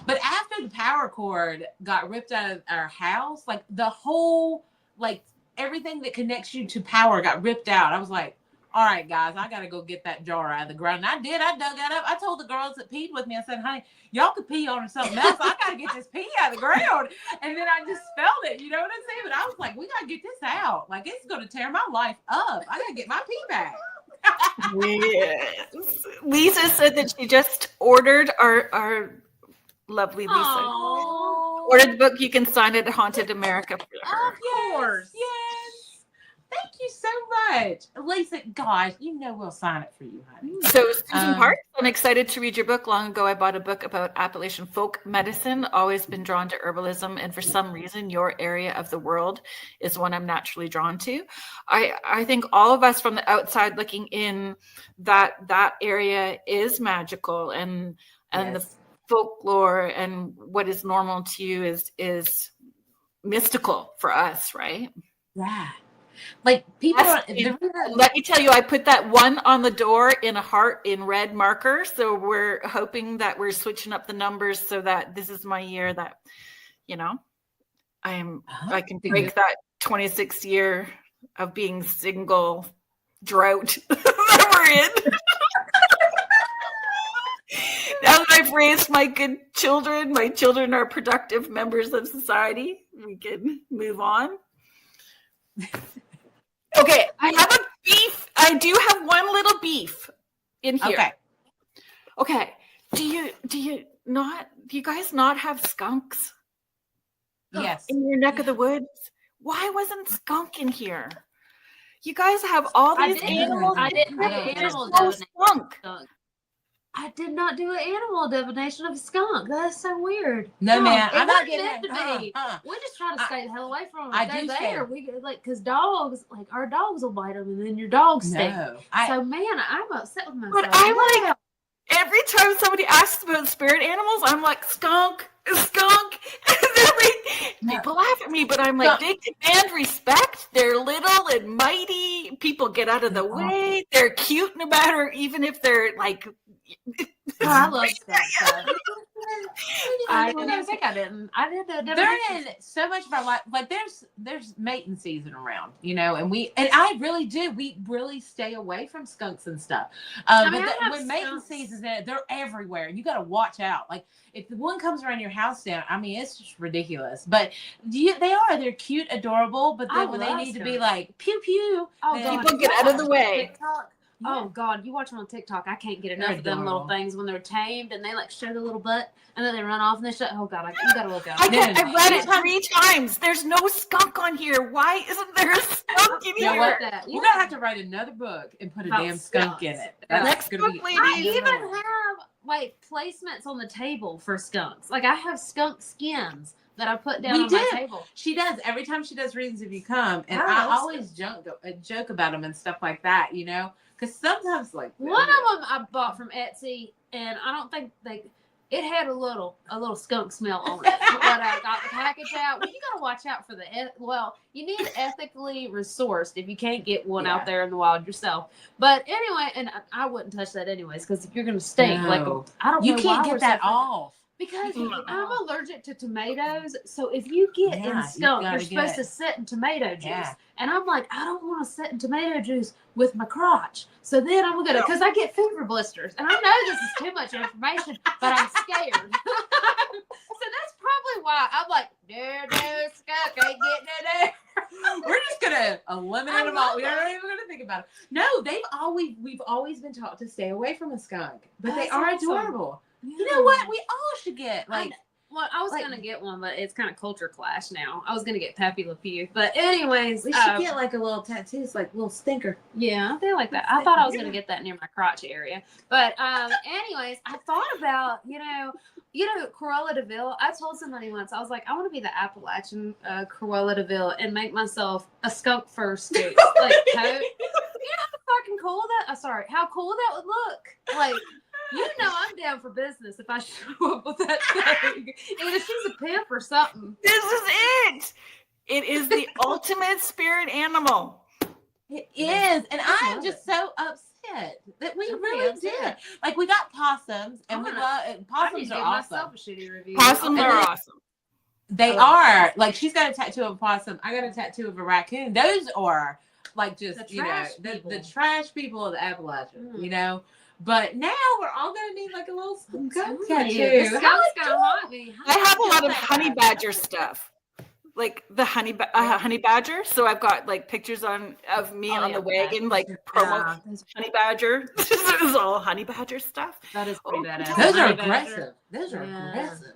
But after the power cord got ripped out of our house, like the whole, like everything that connects you to power got ripped out. I was like, all right, guys, I got to go get that jar out of the ground. And I did. I dug that up. I told the girls that peed with me, I said, honey, y'all could pee on something else. I got to get this pee out of the ground. And then I just felt it. You know what I'm saying? But I was like, we got to get this out. Like, it's going to tear my life up. I got to get my pee back. Yes. Lisa said that she just ordered our lovely Lisa. Aww. Ordered the book. You can sign it at Haunted America for her. Of course. Yes. Thank you so much. Lisa, gosh, you know we'll sign it for you, honey. So, Susan Parks, I'm excited to read your book. Long ago, I bought a book about Appalachian folk medicine. Always been drawn to herbalism, and for some reason, your area of the world is one I'm naturally drawn to. I think all of us from the outside looking in, that area is magical, and the folklore and what is normal to you is mystical for us, right? Yeah. Like people let me tell you, I put that one on the door in a heart in red marker. So we're hoping that we're switching up the numbers so that this is my year that, you know, I can break that 26 year of being single drought that we're in. Now that I've raised my good children, my children are productive members of society. We can move on. Okay, I have a beef. I do have one little beef in here. Okay. Do you guys not have skunks? Yes. In your neck of the woods? Why wasn't skunk in here? You guys have all these animals. I didn't have an animal skunk. I did not do an animal divination of a skunk. That's so weird. No, man, I'm not getting getting it. We just try to stay the hell away from them. I They're do there. We like because dogs, like our dogs will bite them, and then your dogs stink. No, so man, I'm upset with myself. But I'm like, every time somebody asks about spirit animals, I'm like skunk. And then people laugh at me, but I'm like, they demand respect. They're little and mighty. People get out of the way. They're cute no matter, even if they're like. I love skunks. I didn't think I didn't. I did the. They're in so much of our life. Like there's mating season around, you know, and I really do. We really stay away from skunks and stuff. When mating season's in, they're everywhere. You got to watch out. Like if the one comes around your house down, I mean, it's just ridiculous. But they're cute, adorable. But then when they need to be like pew pew, people get out of the way. TikTok. Oh God, you watch them on TikTok. I can't get enough of them little things when they're tamed and they like show the little butt and then they run off and they shut. Oh God, you gotta look out. I read it 3 times. There's no skunk on here. Why isn't there a skunk in here? You're gonna have to write another book and put a damn skunk in it. Next book, ladies. I even have like placements on the table for skunks. Like I have skunk skins that I put down on my table. She does every time she does readings. If you come, and I always joke about them and stuff like that, you know. Because sometimes, like one of them I bought from Etsy, and I don't think it had a little skunk smell on it. But I got the package out. Well, you got to watch out for you need ethically resourced if you can't get one out there in the wild yourself. But anyway, and I wouldn't touch that anyways because you're gonna stink. No. Like I don't know. You can't get that off. Because I'm allergic to tomatoes, so if you get in skunk, you're supposed to sit in tomato juice. Yeah. And I'm like, I don't want to sit in tomato juice with my crotch. So then I'm gonna, because I get fever blisters, and I know this is too much information, but I'm scared. So that's probably why I'm like, no, skunk ain't getting in there. We're just gonna eliminate them all. We're not even gonna think about it. No, we've always been taught to stay away from a skunk, but they are adorable. Yeah. You know what? We all should get I was gonna get one, but it's kind of culture clash now. I was gonna get Pappy Le Pew, but anyways, we should get like a little tattoo, it's like a little stinker. Yeah, I feel like that. I thought I was gonna get that near my crotch area, but anyways, I thought about Cruella de Vil. I told somebody once, I was like, I want to be the Appalachian Cruella de Vil and make myself a skunk fur suit, like coat. How fucking cool how cool that would look, like. I'm down for business if I show up with that thing. Either she's a pimp or something. This is it. It is the ultimate spirit animal. It is. And I am just so upset that we really did. Like, we got possums, and possums are awesome. Myself a shitty review. Possums are awesome. They are. Like, she's got a tattoo of a possum. I got a tattoo of a raccoon. Those are, like, just, the trash people of the Appalachian, But now we're all gonna need like a little skunk tattoo. The skunk's gonna haunt me. I have a lot of honey badger stuff, like the honey badger. So I've got like pictures of me on the wagon, like promo honey badger. This is all honey badger stuff. That is pretty badass. Those are aggressive. Those are aggressive.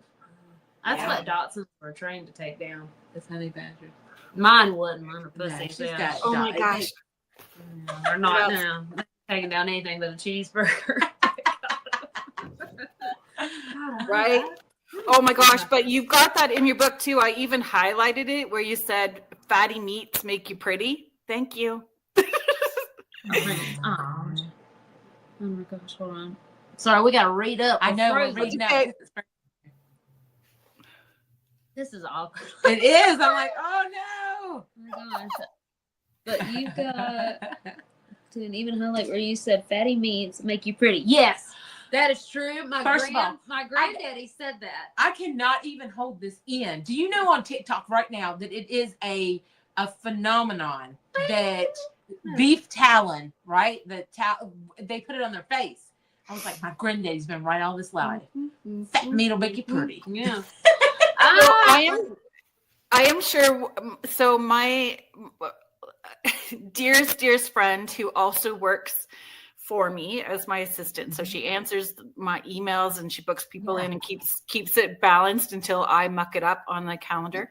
That's what Dotsons were trained to take down. This honey badger. Mine wouldn't. Mine are pussy. Oh my gosh. They're not now. Taking down anything but a cheeseburger. Right? Oh my gosh, but you've got that in your book too. I even highlighted it where you said fatty meats make you pretty. Thank you. Oh my gosh, hold on. Sorry, we gotta read up. I know we're reading up. This is awkward. It is. I'm like, oh no. Oh my gosh. But you got to even highlight where you said fatty meats make you pretty. Yes, that is true. My granddaddy said that. I cannot even hold this in. Do you know on TikTok right now that it is a phenomenon that beef talon, right? They put it on their face. I was like, my granddaddy's been right all this life. Fat meat will make you pretty. Yeah. I am sure. So my dearest friend who also works for me as my assistant. So she answers my emails and she books people in and keeps it balanced until I muck it up on the calendar.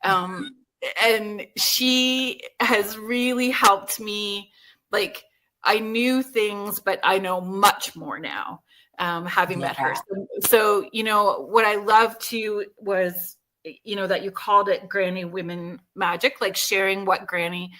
And she has really helped me. Like, I knew things, but I know much more now, having met her. So, what I loved too was, that you called it Granny Women Magic, like sharing what Granny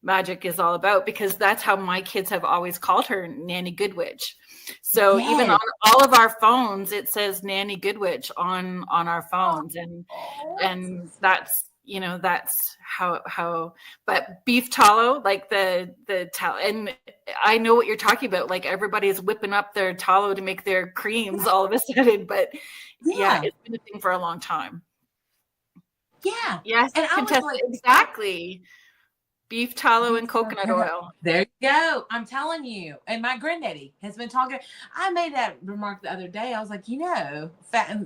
magic is all about, because that's how my kids have always called her, Nanny Goodwitch. So even on all of our phones, it says Nanny Goodwitch on our phones. And that's, that's how, but beef tallow, like the tallow, and I know what you're talking about. Like, everybody's whipping up their tallow to make their creams all of a sudden, but it's been a thing for a long time. Yeah. Yes. And I was like, exactly. Beef tallow and coconut oil. There you go. I'm telling you. And my granddaddy has been talking. I made that remark the other day. I was like,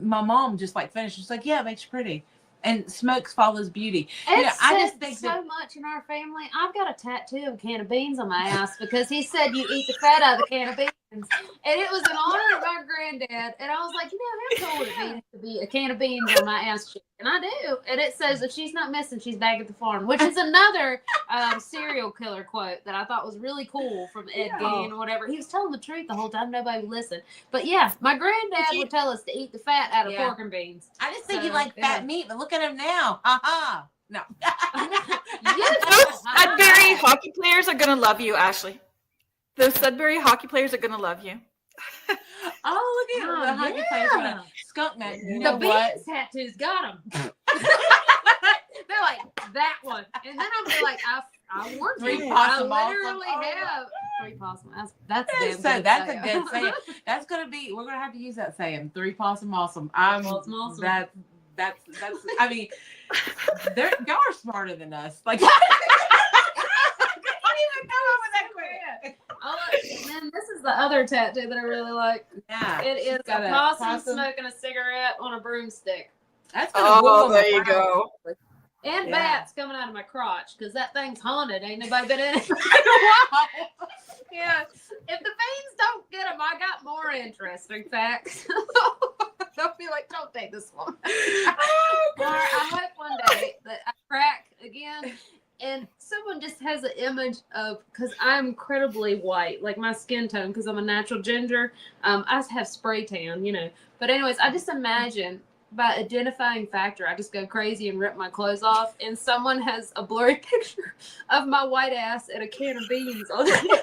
my mom just finished. She's like, yeah, it makes you pretty. And smokes follows beauty. I just think so much in our family. I've got a tattoo of a can of beans on my ass because he said you eat the fat out of the can of beans. And it was in honor of our granddad. And I was like, how cool would it be to be a can of beans on my ass cheek? And I do. And it says, if she's not missing, she's back at the farm, which is another serial killer quote that I thought was really cool from Ed Gein or whatever. He was telling the truth the whole time. Nobody would listen. But yeah, my granddad would tell us to eat the fat out of pork and beans. I just think he liked fat meat, but look at him now. Ha-ha. No. Those Sudbury hockey players are going to love you, Ashley. Those Sudbury hockey players are going to love you. Oh, look at the hockey players. yeah. Skunk man. You The know what? beans tattoos got them. They're like, that one. And then I'm like, I warned Three you. possum I awesome. literally Oh, have 3 possum. That's That's, damn good. that's a good saying. That's gonna be. We're gonna have to use that saying. 3 possum awesome. Possum awesome. That's. I mean, y'all are smarter than us. Like. Oh, and then this is the other tattoo that I really like. Yeah, It is a possum smoking a cigarette on a broomstick. That's gonna there you go. And bats coming out of my crotch because that thing's haunted. Ain't nobody been in it. Yeah. If the fiends don't get them, I got more interesting facts. They'll be like, don't take this one. I hope one day that I crack again. And someone just has an image of, because I'm incredibly white, like my skin tone, because I'm a natural ginger. I have spray tan, you know. But anyways, I just imagine by identifying factor, I just go crazy and rip my clothes off. And someone has a blurry picture of my white ass and a can of beans on it. And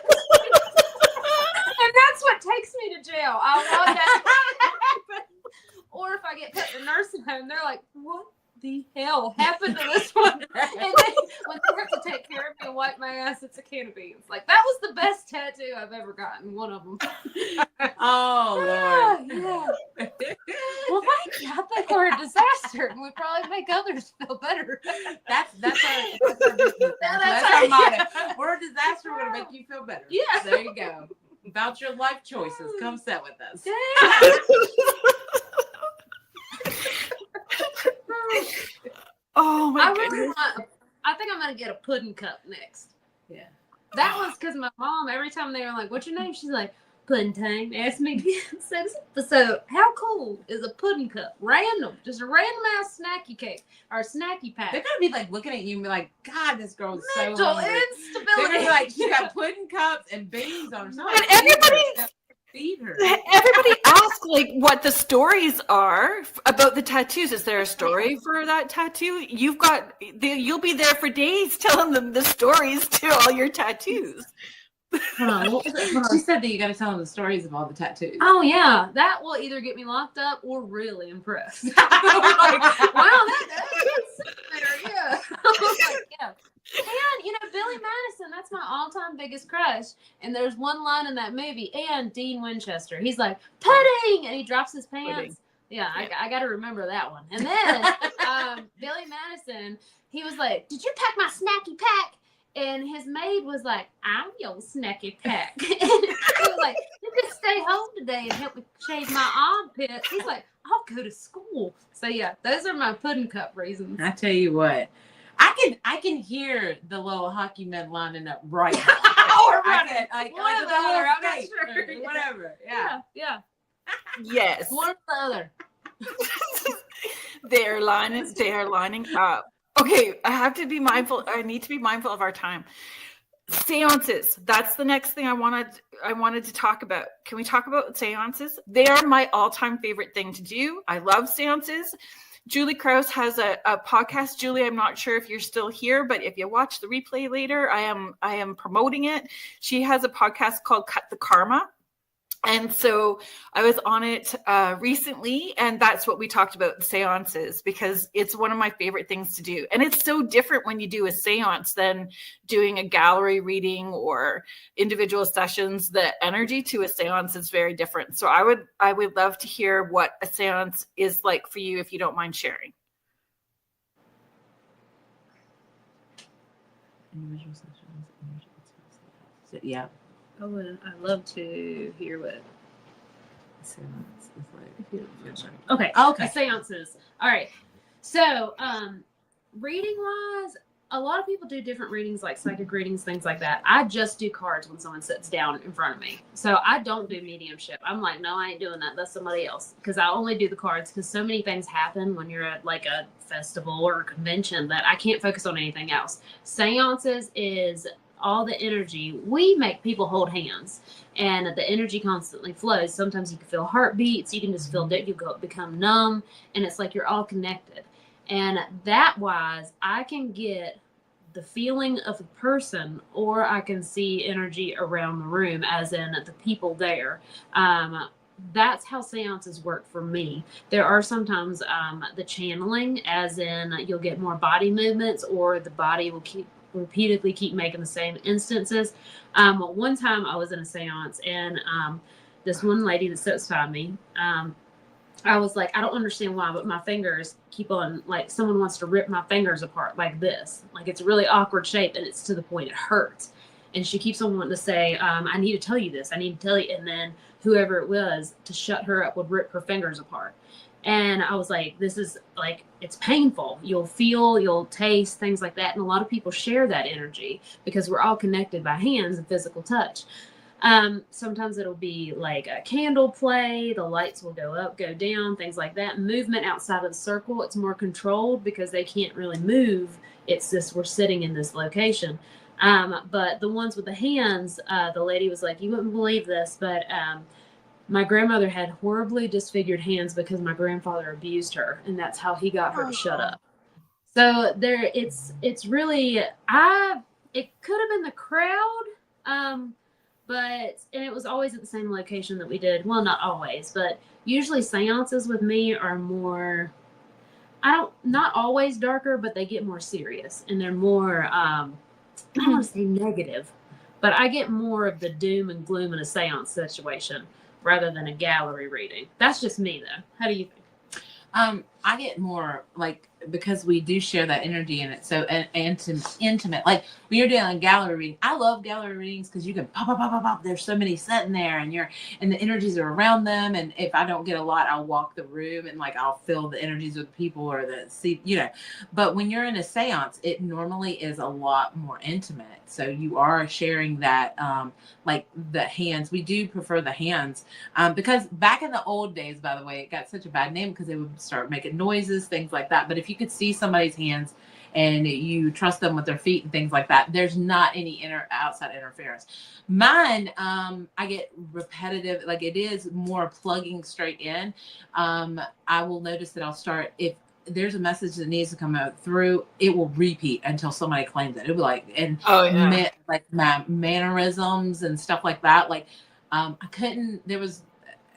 that's what takes me to jail. I want that to happen. Or if I get put in a nursing home, they're like, what the hell happened to this one? And then when they have to take care of me and wipe my ass, it's a can of beans. Like, that was the best tattoo I've ever gotten, one of them. Oh, Lord. Yeah. Well, thank you. I think we're a disaster, and we probably make others feel better. That's our business. That's our motto. We're a disaster. We're gonna make you feel better. Yeah. There you go. About your life choices. Come sit with us. Yeah. Oh my I goodness. really I think I'm gonna get a pudding cup next. Yeah. That was because my mom, every time they were like, "What's your name?" She's like, "Pudding time." Asked me again. So how cool is a pudding cup? Random, just a random ass snacky cake or snacky pack. They're gonna be like looking at you and be like, God, this girl's Mental so hungry. They're instability. gonna be like, she got pudding cups and beans on her. Somebody And everybody feed her. Everybody asks like what the stories are about the tattoos. Is there a story for that tattoo? You'll be there for days telling them the stories to all your tattoos. She said that you got to tell them the stories of all the tattoos. Oh yeah, that will either get me locked up or really impressed. Like, wow, that's better. Yeah. Like, yeah. And, you know, Billy Madison, that's my all-time biggest crush. And there's one line in that movie, and Dean Winchester, he's like, pudding! And he drops his pants. Pudding. Yeah, I got to remember that one. And then Billy Madison, he was like, did you pack my snacky pack? And his maid was like, I'm your snacky pack. And he was like, you can stay home today and help me shave my armpits. He's like, I'll go to school. So, yeah, those are my pudding cup reasons. I tell you what. I can hear the little hockey men lining up right now. Or running. Like One or the the other, I'm not state, sure. whatever. Yeah. Yeah. Yes. One or the other. They are lining up. Okay, I have to be mindful. I need to be mindful of our time. Seances. That's the next thing I wanted to talk about. Can we talk about seances? They are my all-time favorite thing to do. I love seances. Julie Krause has a podcast. Julie, I'm not sure if you're still here, but if you watch the replay later, I am promoting it. She has a podcast called Cut the Karma. And so I was on it recently, and that's what we talked about, seances, because it's one of my favorite things to do. And it's so different when you do a seance than doing a gallery reading or individual sessions. The energy to a seance is very different. So I would love to hear what a seance is like for you, if you don't mind sharing. Individual sessions. Yeah. Oh, I'd love to hear what. Okay. Okay. Seances. All right. So, reading wise, a lot of people do different readings, like psychic readings, things like that. I just do cards when someone sits down in front of me. So I don't do mediumship. I'm like, no, I ain't doing that. That's somebody else. Because I only do the cards because so many things happen when you're at like a festival or a convention that I can't focus on anything else. Seances is all the energy. We make people hold hands, and the energy constantly flows. Sometimes you can feel heartbeats. You can just feel that you become numb, and it's like you're all connected. And that wise, I can get the feeling of a person, or I can see energy around the room, as in the people there. that's how seances work for me. There are sometimes the channeling, as in you'll get more body movements, or the body will repeatedly keep making the same instances. One time I was in a seance, and this one lady that sits beside me, I was like, I don't understand why, but my fingers keep on, like, someone wants to rip my fingers apart like this. Like, it's a really awkward shape, and it's to the point it hurts. And she keeps on wanting to say, I need to tell you this. I need to tell you. And then whoever it was to shut her up would rip her fingers apart. And I was like, this is like, it's painful. You'll feel, you'll taste, things like that. And a lot of people share that energy because we're all connected by hands and physical touch. Sometimes it'll be like a candle play. The lights will go up, go down, things like that. Movement outside of the circle, it's more controlled because they can't really move. It's just, we're sitting in this location. But the ones with the hands, the lady was like, you wouldn't believe this, but my grandmother had horribly disfigured hands because my grandfather abused her, and that's how he got her to shut up. So there, it's really, it could have been the crowd, and it was always at the same location that we did. Well, not always, but usually seances with me are more, not always darker, but they get more serious, and they're more, I don't want to say negative, but I get more of the doom and gloom in a seance situation rather than a gallery reading. That's just me, though. How do you think? I get more, like, because we do share that energy, and it's so intimate. Like when you're doing a gallery reading, I love gallery readings because you can pop, pop, pop, pop, pop. There's so many sitting there, and the energies are around them. And if I don't get a lot, I'll walk the room and like I'll feel the energies with people or But when you're in a seance, it normally is a lot more intimate. So you are sharing that, like the hands. We do prefer the hands because back in the old days, by the way, it got such a bad name because they would start making noises, things like that. But if you could see somebody's hands and you trust them with their feet and things like that, there's not any outside interference. Mine, I get repetitive, like it is more plugging straight in. I will notice that I'll start, if there's a message that needs to come out through, it will repeat until somebody claims it. It'll be like, and like my mannerisms and stuff like that. Like,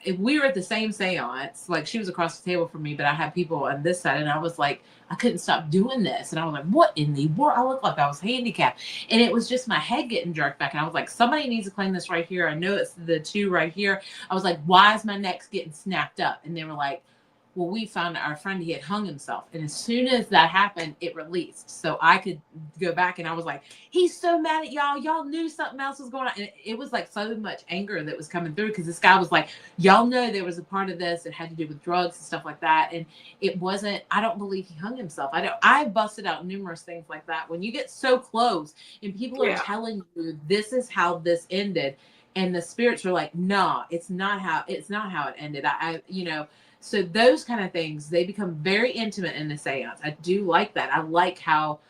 if we were at the same seance, like she was across the table from me, but I had people on this side, and I was like, I couldn't stop doing this. And I was like, what in the world? I looked like I was handicapped. And it was just my head getting jerked back. And I was like, somebody needs to claim this right here. I know it's the two right here. I was like, why is my neck getting snapped up? And they were like, well, we found our friend, he had hung himself. And as soon as that happened, it released. So I could go back, and I was like, he's so mad at y'all. Y'all knew something else was going on. And it was like so much anger that was coming through because this guy was like, y'all know there was a part of this that had to do with drugs and stuff like that. And it wasn't, I don't believe he hung himself. I busted out numerous things like that. When you get so close and people are telling you this is how this ended, and the spirits are like, nah, it's not how it ended. So those kind of things, they become very intimate in the seance. I do like that. I like how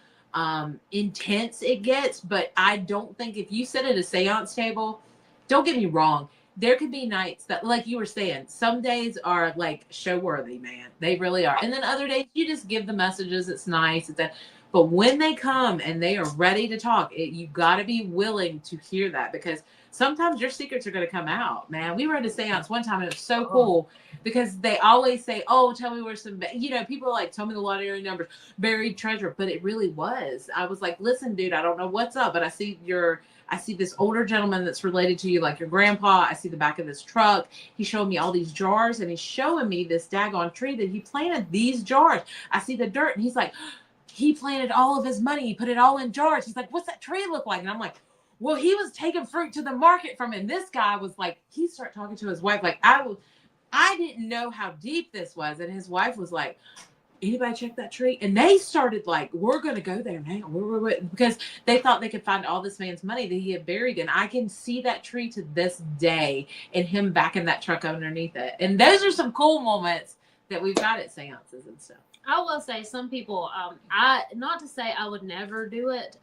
intense it gets, but I don't think if you sit at a seance table, don't get me wrong, there could be nights that, like you were saying, some days are like show worthy, man. They really are. And then other days you just give the messages. It's nice. But when they come and they are ready to talk, you got to be willing to hear that, because sometimes your secrets are going to come out, man. We were at a seance one time, and it was so cool because they always say, oh, tell me where people are like, tell me the lottery numbers, buried treasure. But it really was. I was like, listen, dude, I don't know what's up, but I see this older gentleman that's related to you, like your grandpa. I see the back of this truck. He showed me all these jars, and he's showing me this daggone tree that he planted these jars. I see the dirt, and he's like, he planted all of his money. He put it all in jars. He's like, what's that tree look like? And I'm like, well, he was taking fruit to the market from it. And this guy was like, he started talking to his wife. Like, I didn't know how deep this was. And his wife was like, anybody check that tree? And they started like, we're going to go there now. Because they thought they could find all this man's money that he had buried. And I can see that tree to this day and him back in that truck underneath it. And those are some cool moments that we've got at seances and stuff. I will say some people, not to say I would never do it,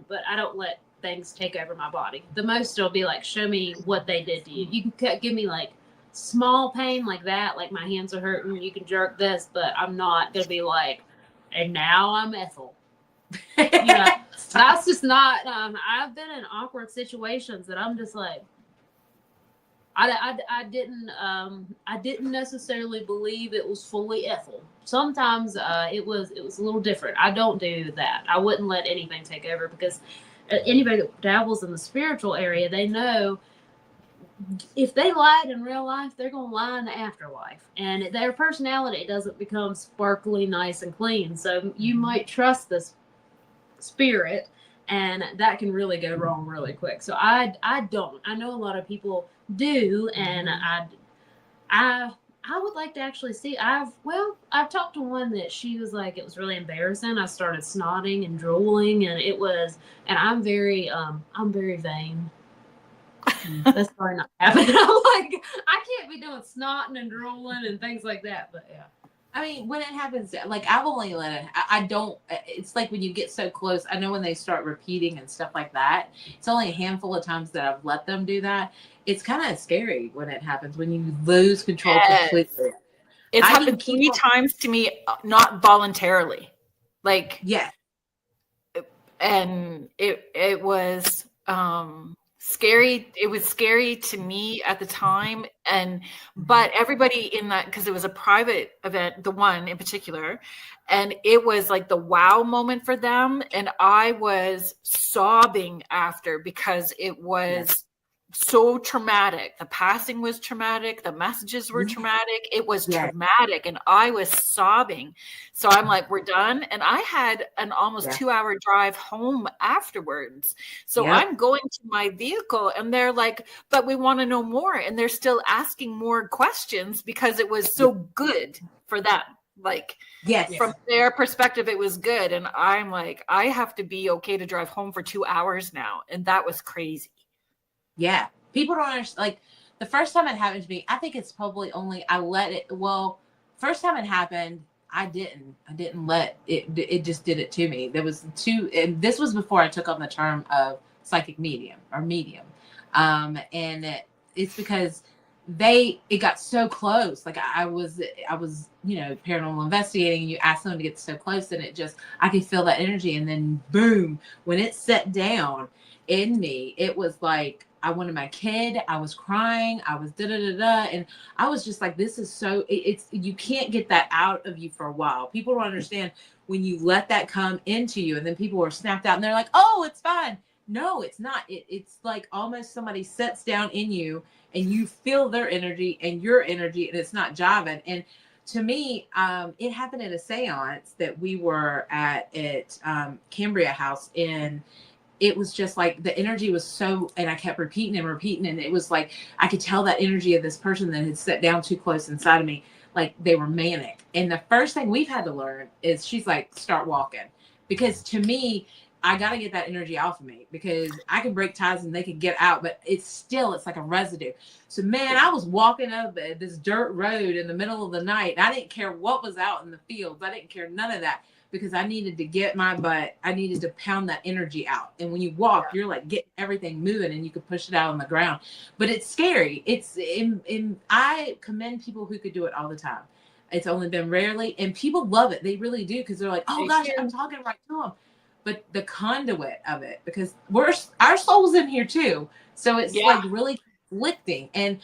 but I don't let things take over my body. The most it'll be like, show me what they did to you. You can give me like small pain like that, like my hands are hurting, you can jerk this, but I'm not going to be like, and now I'm Ethel. That's just not, I've been in awkward situations that I'm just like, I didn't necessarily believe it was fully ethical. Sometimes it was a little different. I don't do that. I wouldn't let anything take over, because anybody that dabbles in the spiritual area, they know if they lied in real life, they're going to lie in the afterlife, and their personality doesn't become sparkly, nice, and clean. So you might trust this spirit, and that can really go wrong really quick. So I don't. I know a lot of people do, and I would like to actually see. I've talked to one that she was like, it was really embarrassing. I started snotting and drooling, and and I'm very vain. That's probably not happening. I'm like, I can't be doing snotting and drooling and things like that. But yeah. I mean, when it happens, like I've only let it. I don't. It's like when you get so close. I know when they start repeating and stuff like that. It's only a handful of times that I've let them do that. It's kind of scary when it happens, when you lose control completely. It's happened 3 times to me, not voluntarily. Like, yeah. And it was scary. It was scary to me at the time, but everybody in that, because it was a private event, the one in particular, and it was like the wow moment for them, and I was sobbing after, because it was so traumatic. The passing was traumatic. The messages were traumatic. It was traumatic, and I was sobbing. So I'm like, we're done. And I had an almost 2-hour drive home afterwards. So I'm going to my vehicle, and they're like, but we want to know more. And they're still asking more questions, because it was so good for them. Like, from their perspective, it was good. And I'm like, I have to be okay to drive home for 2 hours now. And that was crazy. Yeah. People don't understand. Like, the first time it happened to me, I think it's probably only, first time it happened, I didn't let it just did it to me. There was and this was before I took on the term of psychic medium or medium. And it's because it got so close. Like I was, paranormal investigating, and you ask someone to get so close, and I could feel that energy. And then boom, when it set down in me, it was like, I wanted my kid. I was crying. I was and I was just like, this is so, you can't get that out of you for a while. People don't understand when you let that come into you, and then people are snapped out and they're like, oh, it's fine. No, it's not. It's like almost somebody sits down in you, and you feel their energy and your energy, and it's not jiving. And to me, it happened at a seance that we were at Cambria House it was just like the energy was so, and I kept repeating, and it was like I could tell that energy of this person that had sat down too close inside of me, like they were manic. And the first thing we've had to learn is, she's like, start walking, because to me, I got to get that energy off of me, because I can break ties and they can get out, but it's like a residue. So man, I was walking up this dirt road in the middle of the night. I didn't care what was out in the fields. I didn't care none of that, because I needed to get my butt. I needed to pound that energy out. And when you walk, you're like getting everything moving, and you can push it out on the ground. But it's scary. I commend people who could do it all the time. It's only been rarely, and people love it. They really do, because they're like, oh gosh, I'm talking right to them. But the conduit of it, because our soul's in here too. So it's like really conflicting. And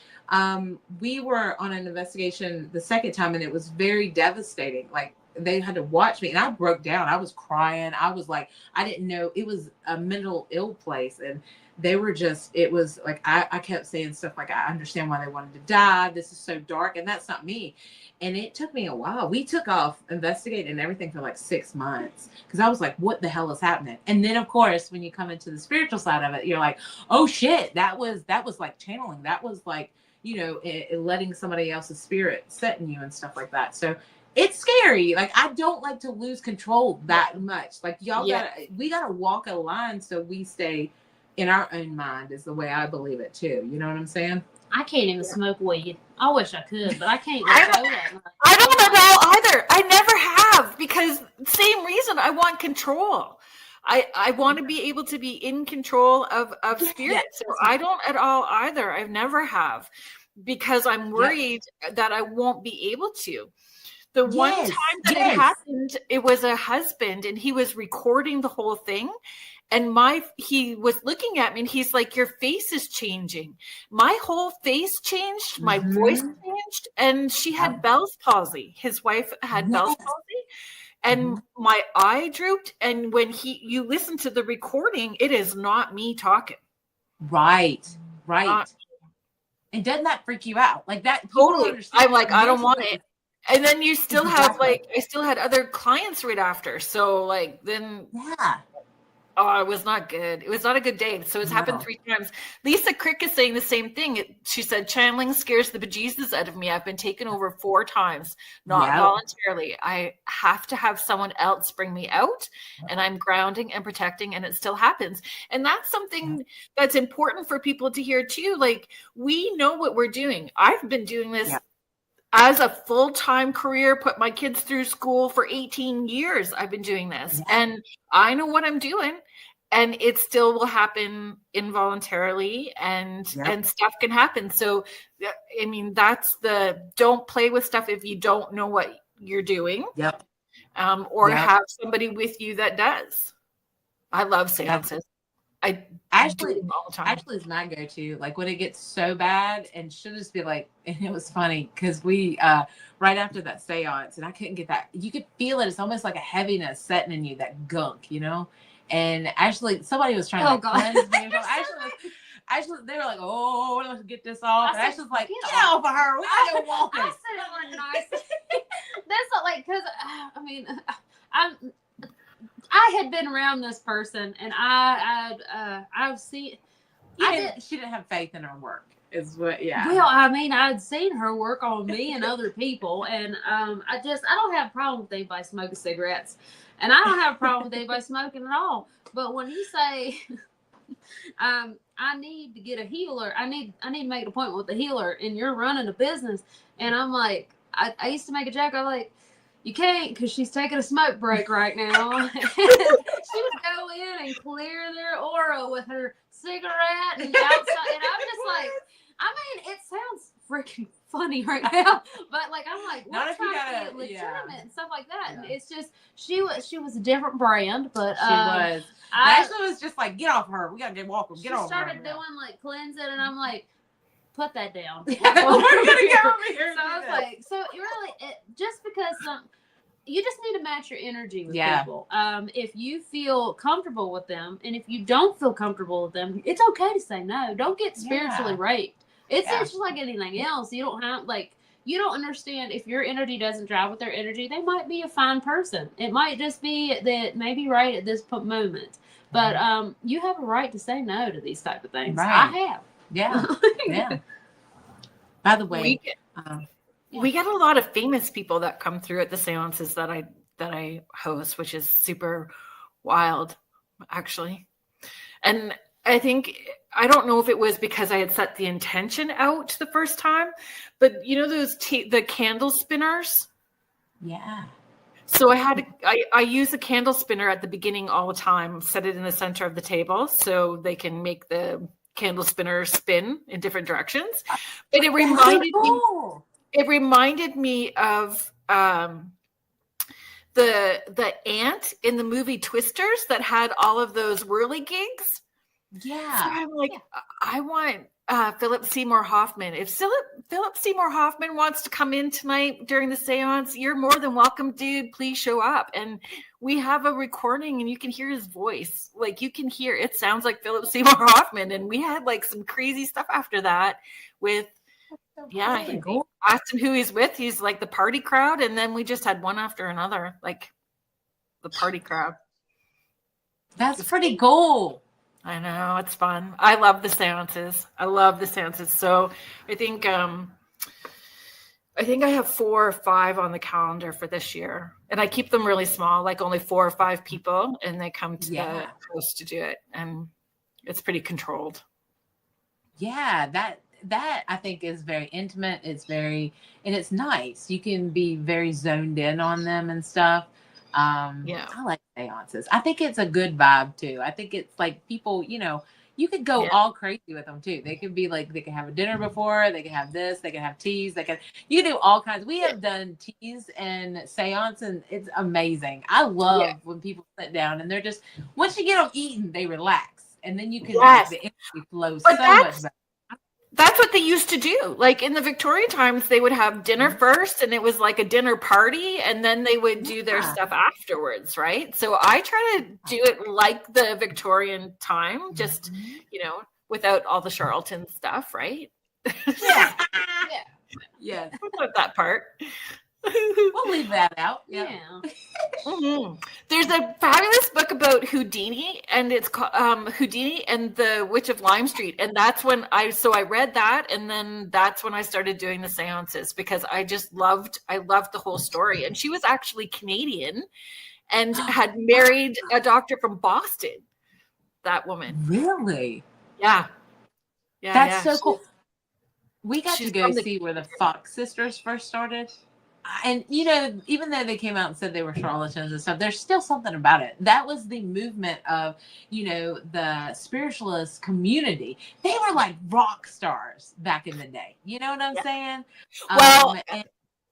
we were on an investigation the second time, and it was very devastating. Like, they had to watch me, and I broke down. I was crying. I was like, I didn't know it was a mental ill place. And they were it was like, I kept saying stuff like, I understand why they wanted to die. This is so dark. And that's not me. And it took me a while. We took off investigating and everything for like 6 months, because I was like, what the hell is happening? And then of course, when you come into the spiritual side of it, you're like, oh shit, that was like channeling. That was like, letting somebody else's spirit set in you and stuff like that. So it's scary. Like, I don't like to lose control that much. Like, we gotta walk a line so we stay in our own mind, is the way I believe it too. You know what I'm saying? I can't even smoke weed. I wish I could, but I can't let go that much. I don't know how either. I never have, because same reason. I want control. I want to be able to be in control of spirit. So I don't at all either. I've never have, because I'm worried that I won't be able to. The one Yes, time that it yes. happened, it was a husband and he was recording the whole thing. And he was looking at me and he's like, your face is changing. My whole face changed. My voice changed. And she had Bell's palsy. His wife had Bell's palsy. And my eye drooped. And when you listen to the recording, it is not me talking. Right. And doesn't that freak you out? Like that? Totally. I'm like, I don't want it. And then you still have Exactly. I still had other clients right after. So like then oh, it was not good. It was not a good day. So it's happened 3 times. Lisa Crick is saying the same thing. She said, channeling scares the bejesus out of me. I've been taken over 4 times, not voluntarily. I have to have someone else bring me out, and I'm grounding and protecting, and it still happens. And that's something that's important for people to hear too. Like, we know what we're doing. I've been doing this as a full-time career, put my kids through school for 18 years. I've been doing this and I know what I'm doing, and it still will happen involuntarily and stuff can happen. So, I mean, that's don't play with stuff if you don't know what you're doing. Or have somebody with you that does. I love seances. Ashley is my go-to. Like when it gets so bad, and she'll just be like, and it was funny because we right after that seance, and I couldn't get that. You could feel it. It's almost like a heaviness setting in you, that gunk, you know. And Ashley, somebody was trying to cleanse me. Ashley, they were like, "Oh, let's get this off." And Ashley's like, "Get off of her. We gotta go walking." I said it like nice. That's not like, because I mean, I had been around this person, and I've seen. She didn't have faith in her work, is what. Well, I mean, I'd seen her work on me and other people, and I don't have a problem with anybody smoking cigarettes, and I don't have a problem with anybody smoking at all. But when you say, I need to get a healer, I need to make an appointment with a healer, and you're running a business, and I'm like, I used to make a joke. I'm like, you can't, because she's taking a smoke break right now. She would go in and clear their aura with her cigarette and outside. And I'm just like, I mean, it sounds freaking funny right now, but like, I'm like, we're trying to be legitimate and stuff like that. And it's just, she was a different brand, but she was. Ashley was just like, get off her. We gotta get walking. Get off her. She started doing like cleansing, and I'm like, put that down. We're gonna go over here. So I was like, so just because you just need to match your energy with people. If you feel comfortable with them, and if you don't feel comfortable with them, it's okay to say no. Don't get spiritually raped. It's just like anything else. You don't have you don't understand, if your energy doesn't drive with their energy, they might be a fine person. It might just be that maybe right at this moment. But you have a right to say no to these type of things. Right. I have. Yeah. By the way, we get a lot of famous people that come through at the seances that I host, which is super wild, actually. And I don't know if it was because I had set the intention out the first time, but you know the candle spinners? Yeah. So I use a candle spinner at the beginning all the time, set it in the center of the table so they can make the candle spinner spin in different directions. But it reminded me of the ant in the movie Twisters that had all of those whirligigs. Yeah. So I'm like, I want Philip Seymour Hoffman. If Philip Seymour Hoffman wants to come in tonight during the seance, you're more than welcome, dude. Please show up. And we have a recording and you can hear his voice. Like, you can hear, it sounds like Philip Seymour Hoffman. And we had like some crazy stuff after that with, he asked him who he's with. He's like the party crowd. And then we just had one after another, like the party crowd. That's pretty cool. I know, it's fun. I love the seances. So I think I have 4 or 5 on the calendar for this year, and I keep them really small, like only 4 or 5 people, and they come to the house to do it, and it's pretty controlled. Yeah, that I think is very intimate. It's very, and it's nice. You can be very zoned in on them and stuff. I like seances. I think it's a good vibe too. I think it's like people, You could go all crazy with them too. They could be like, they can have a dinner before, they can have this, they can have teas, you can do all kinds. We have done teas and seance, and it's amazing. I love when people sit down and they're just, once you get them eaten, they relax, and then you can like, the energy flows so much better. That's what they used to do. Like in the Victorian times, they would have dinner first, and it was like a dinner party, and then they would do their stuff afterwards, right? So I try to do it like the Victorian time, just, you know, without all the charlatan stuff, right? Yeah. Without that part. We'll leave that out. Yeah. There's a fabulous book about Houdini, and it's called Houdini and the Witch of Lime Street, and that's when I read that, and then that's when I started doing the seances, because I loved the whole story. And she was actually Canadian and had married a doctor from Boston. That woman. Really? Yeah. That's so cool. We got to go see where the Fox sisters first started. And, you know, even though they came out and said they were charlatans and stuff, there's still something about it. That was the movement of, you know, the spiritualist community. They were like rock stars back in the day. You know what I'm saying? Well,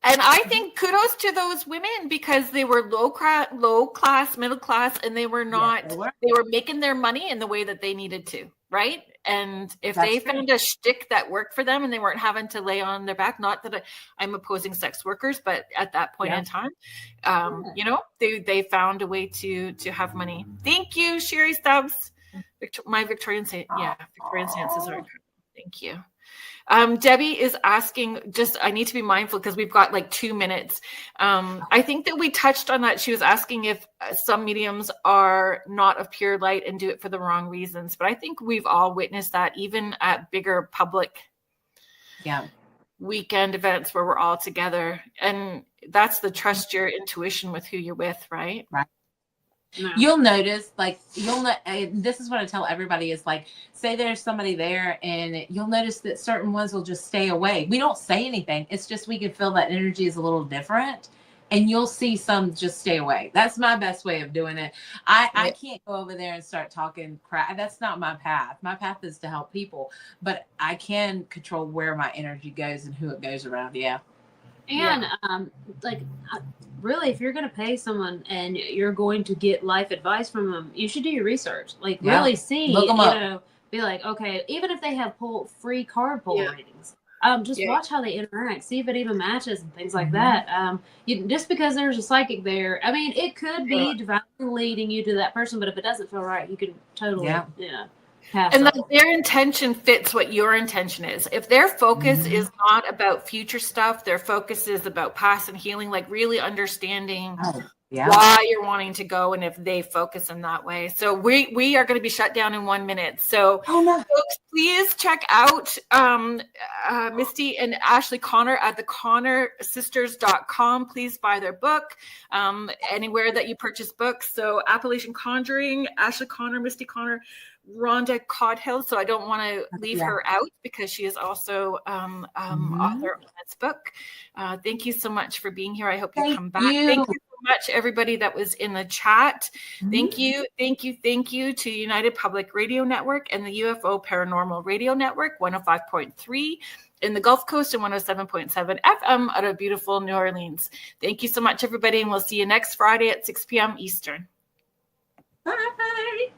and I think kudos to those women, because they were low class, middle class, and they were not, they were making their money in the way that they needed to, right? And if they found a shtick that worked for them and they weren't having to lay on their back, not that I'm opposing sex workers, but at that point in time, you know, they found a way to have money. Thank you, Sherry Stubbs. My Victorian Victorian stances are. Thank you. Debbie is asking, I need to be mindful because we've got like 2 minutes. I think that we touched on that. She was asking if some mediums are not of pure light and do it for the wrong reasons. But I think we've all witnessed that, even at bigger public weekend events where we're all together. And that's the trust your intuition with who you're with, right? Right. No. You'll notice, this is what I tell everybody is, like, say there's somebody there and you'll notice that certain ones will just stay away. We don't say anything. It's just we can feel that energy is a little different, and you'll see some just stay away. That's my best way of doing it. I can't go over there and start talking crap. That's not my path. My path is to help people, but I can control where my energy goes and who it goes around. Yeah. And really, if you're going to pay someone and you're going to get life advice from them, you should do your research. Like, really see, look them up. Be like, okay, even if they have free card pull readings, just watch how they interact, see if it even matches and things like that. Just because there's a psychic there, I mean, it could be divinely leading you to that person, but if it doesn't feel right, you can totally, and their intention fits what your intention is. If their focus is not about future stuff, their focus is about past and healing, like really understanding why you're wanting to go, and if they focus in that way. So we are going to be shut down in 1 minute. So folks, please check out Misty and Ashley Connor at theconnorsisters.com. Please buy their book anywhere that you purchase books. So Appalachian Conjuring, Ashley Connor, Misty Connor, Rhonda Codhill, so I don't want to leave her out because she is also author of this book. Thank you so much for being here. I hope you come back. Thank you so much, everybody that was in the chat. Thank you to United Public Radio Network and the UFO Paranormal Radio Network, 105.3 in the Gulf Coast and 107.7 FM out of beautiful New Orleans. Thank you so much, everybody, and we'll see you next Friday at 6 p.m. Eastern. Bye.